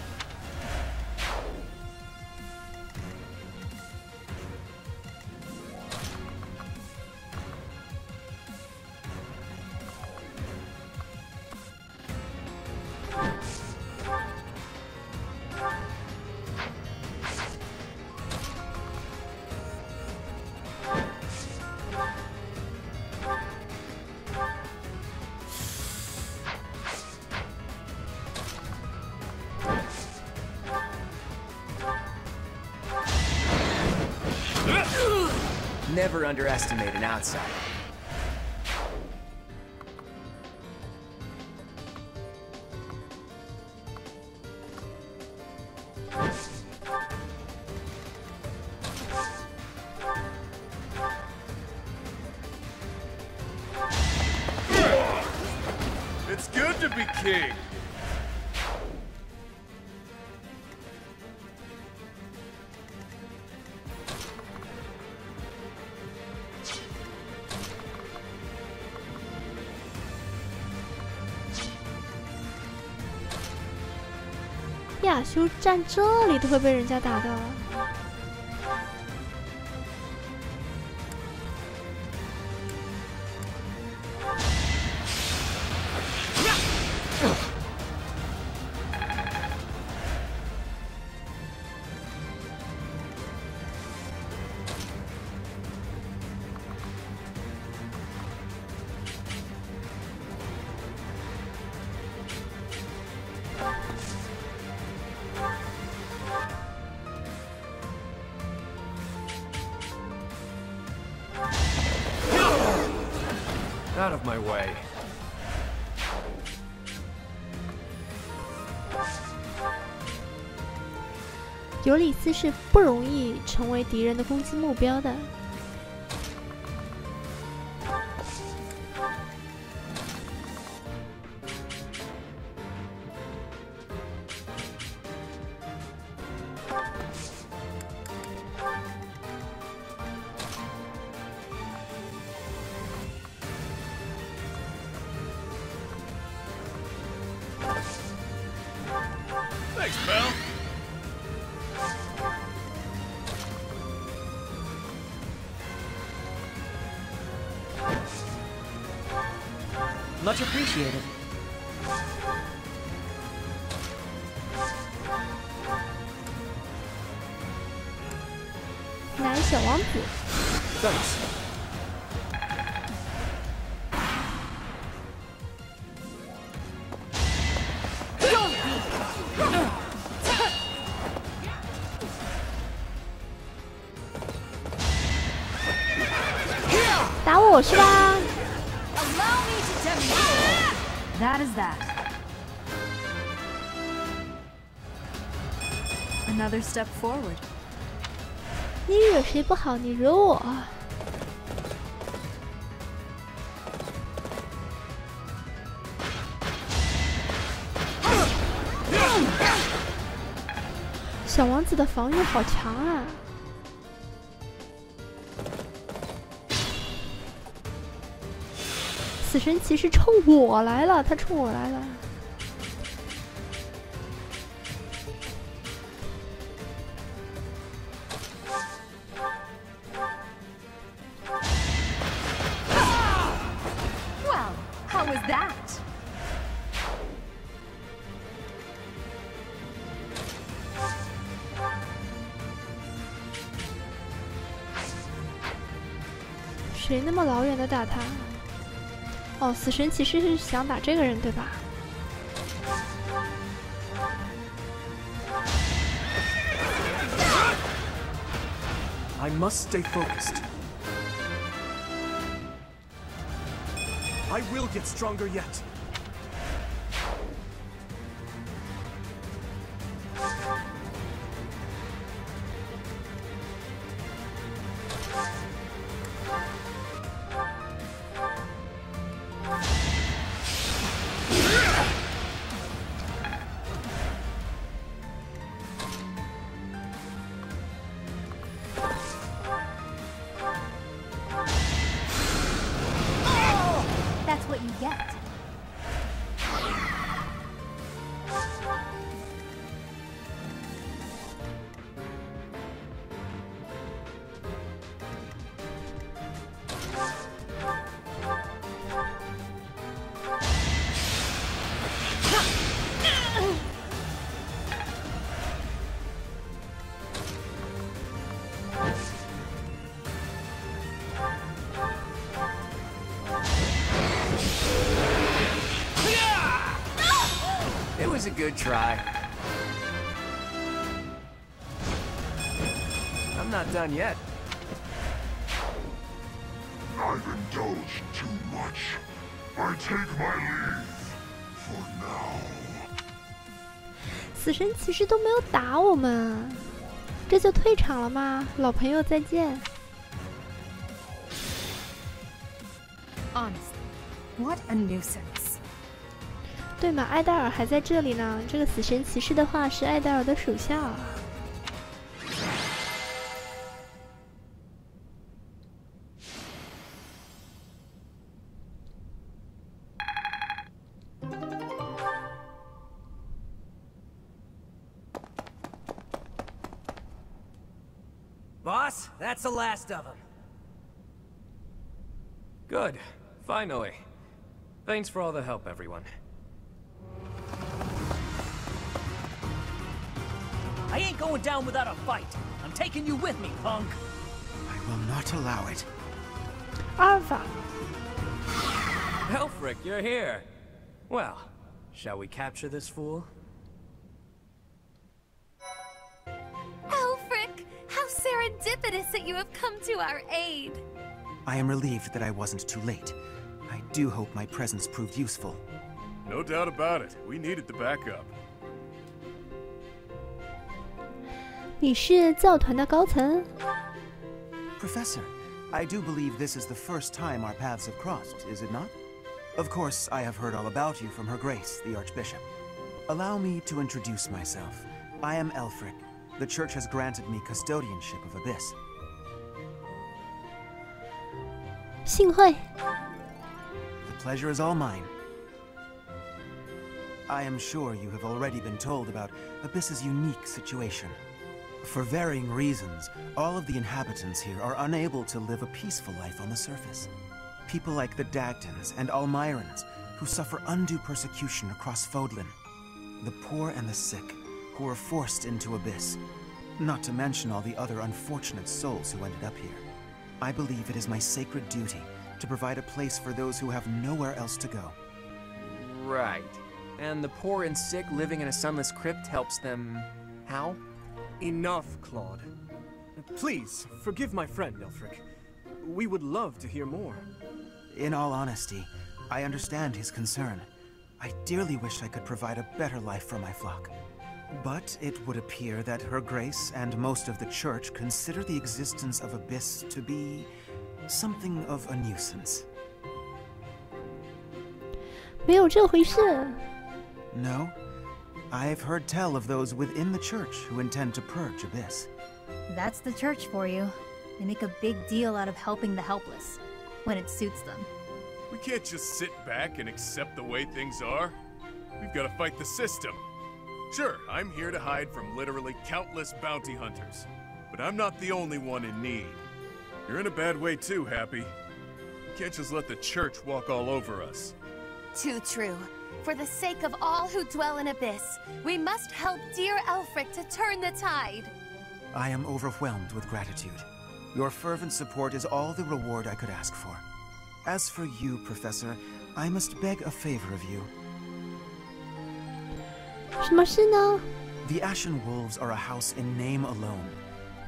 [SPEAKER 7] Never underestimate an outsider.
[SPEAKER 2] It's good to be king.
[SPEAKER 1] 亚修站这里都会被人家打到。
[SPEAKER 4] Out of my way.
[SPEAKER 1] 尤里斯是不容易成为敌人的攻击目标的。
[SPEAKER 2] Thanks, pal.
[SPEAKER 14] Much appreciated.
[SPEAKER 1] 乃小王子。
[SPEAKER 6] Thanks.
[SPEAKER 1] 打我是吧？
[SPEAKER 5] That is that. Another step forward.
[SPEAKER 1] 你惹谁不好，你惹我。小王子的防御好强啊！死神骑士冲我来了，他冲我来了。
[SPEAKER 5] Well, how was that?
[SPEAKER 1] 谁那么老远的打他？哦，死神骑士是想打这个人对吧？
[SPEAKER 6] I must stay focused. I will get stronger yet.
[SPEAKER 5] That's what you get.
[SPEAKER 4] It was a good try. I'm not done yet.
[SPEAKER 19] I've indulged too much. I take my leave for now.
[SPEAKER 1] 死神骑士都没有打我们，这就退场了吗？老朋友再见。
[SPEAKER 5] Honestly, what a nuisance.
[SPEAKER 1] 对嘛，艾戴尔还在这里呢。这个死神骑士的话是艾戴尔的属下。
[SPEAKER 7] Boss, that's the last of them.
[SPEAKER 4] Good. Finally. Thanks for all the help, everyone.
[SPEAKER 18] I ain't going down without a fight. I'm taking you with me, punk.
[SPEAKER 20] I will not allow it.
[SPEAKER 1] Alpha.
[SPEAKER 4] Elfric, you're here. Well, shall we capture this fool?
[SPEAKER 3] Alfric! How serendipitous that you have come to our aid!
[SPEAKER 20] I am relieved that I wasn't too late. I do hope my presence proved useful.
[SPEAKER 2] No doubt about it. We needed the backup.
[SPEAKER 1] 你是教团的高层
[SPEAKER 20] Professor, I do believe this is the first time our paths have crossed, is it not? Of course, I have heard all about you from Her Grace, the Archbishop. Allow me to introduce myself. I am Elfric. The Church has granted me custodianship of Abyss.
[SPEAKER 1] 幸会
[SPEAKER 20] The pleasure is all mine. I am sure you have already been told about Abyss's unique situation. For varying reasons, all of the inhabitants here are unable to live a peaceful life on the surface. People like the Dagtons and Almirans, who suffer undue persecution across Fodlan. The poor and the sick, who are forced into Abyss. Not to mention all the other unfortunate souls who ended up here. I believe it is my sacred duty to provide a place for those who have nowhere else to go.
[SPEAKER 7] Right. And the poor and sick living in a sunless crypt helps them... how?
[SPEAKER 6] Enough, Claude. Please, forgive my friend, Elfric. We would love to hear more.
[SPEAKER 20] In all honesty, I understand his concern. I dearly wish I could provide a better life for my flock. But it would appear that Her Grace and most of the Church consider the existence of Abyss to be something of a nuisance.
[SPEAKER 1] 没有这回事
[SPEAKER 20] No? I've heard tell of those within the Church who intend to purge Abyss.
[SPEAKER 5] That's the Church for you. They make a big deal out of helping the helpless, when it suits them.
[SPEAKER 2] We can't just sit back and accept the way things are. We've got to fight the system. Sure, I'm here to hide from literally countless bounty hunters. But I'm not the only one in need. You're in a bad way too, Happy. You can't just let the Church walk all over us.
[SPEAKER 3] Too true. For the sake of all who dwell in Abyss, we must help dear Elfric to turn the tide.
[SPEAKER 20] I am overwhelmed with gratitude. Your fervent support is all the reward I could ask for. As for you, Professor, I must beg a favor of you.
[SPEAKER 1] 什么事呢
[SPEAKER 20] The Ashen Wolves are a house in name alone.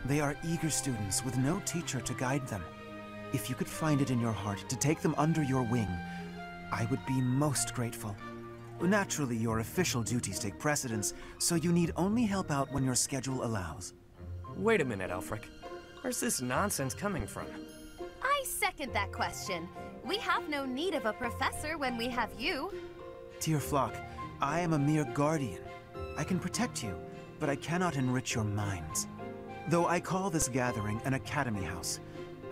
[SPEAKER 20] They are eager students with no teacher to guide them. If you could find it in your heart to take them under your wing, I would be most grateful. Naturally, your official duties take precedence, so you need only help out when your schedule allows.
[SPEAKER 4] Wait a minute, Elfric. Where's this nonsense coming from?
[SPEAKER 3] I second that question. We have no need of a professor when we have you.
[SPEAKER 20] Dear flock, I am a mere guardian. I can protect you, but I cannot enrich your minds. Though I call this gathering an academy house,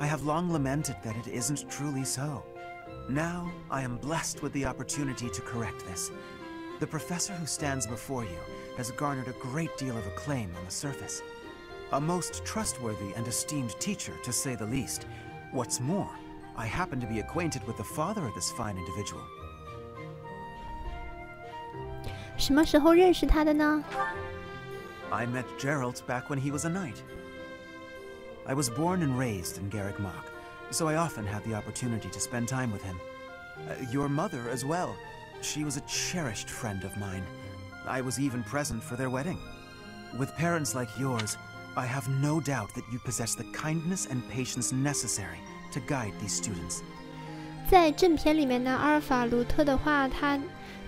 [SPEAKER 20] I have long lamented that it isn't truly so. Now, I am blessed with the opportunity to correct this. The professor who stands before you has garnered a great deal of acclaim on the surface. A most trustworthy and esteemed teacher, to say the least. What's more, I happen to be acquainted with the father of this fine individual.
[SPEAKER 1] 什么时候认识他的呢
[SPEAKER 20] I met Geralt back when he was a knight. I was born and raised in Garreg Mach, so I often had the opportunity to spend time with him. Your mother as well. She was a cherished friend of mine. I was even present for their wedding. With parents like yours, I have no doubt that you possess the kindness and patience necessary to guide these students.
[SPEAKER 1] 在正片里面呢，阿尔法卢特的话，他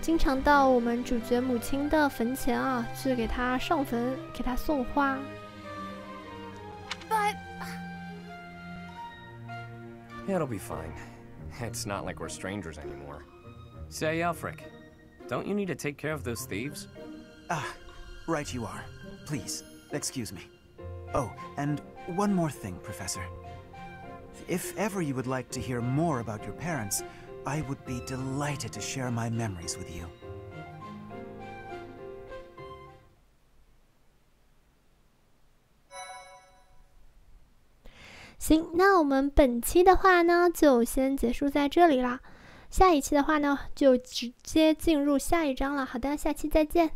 [SPEAKER 1] 经常到我们主角母亲的坟前啊，去给她上坟，给她送花。
[SPEAKER 3] But
[SPEAKER 4] It'll be fine. It's not like we're strangers anymore. Say, Elfric, don't you need to take care of those thieves?
[SPEAKER 20] Ah, right you are. Please, excuse me. Oh, and one more thing, Professor. If ever you would like to hear more about your parents, I would be delighted to share my memories with you.
[SPEAKER 1] 行，那我们本期的话呢，就先结束在这里啦。下一期的话呢，就直接进入下一章了。好的，下期再见。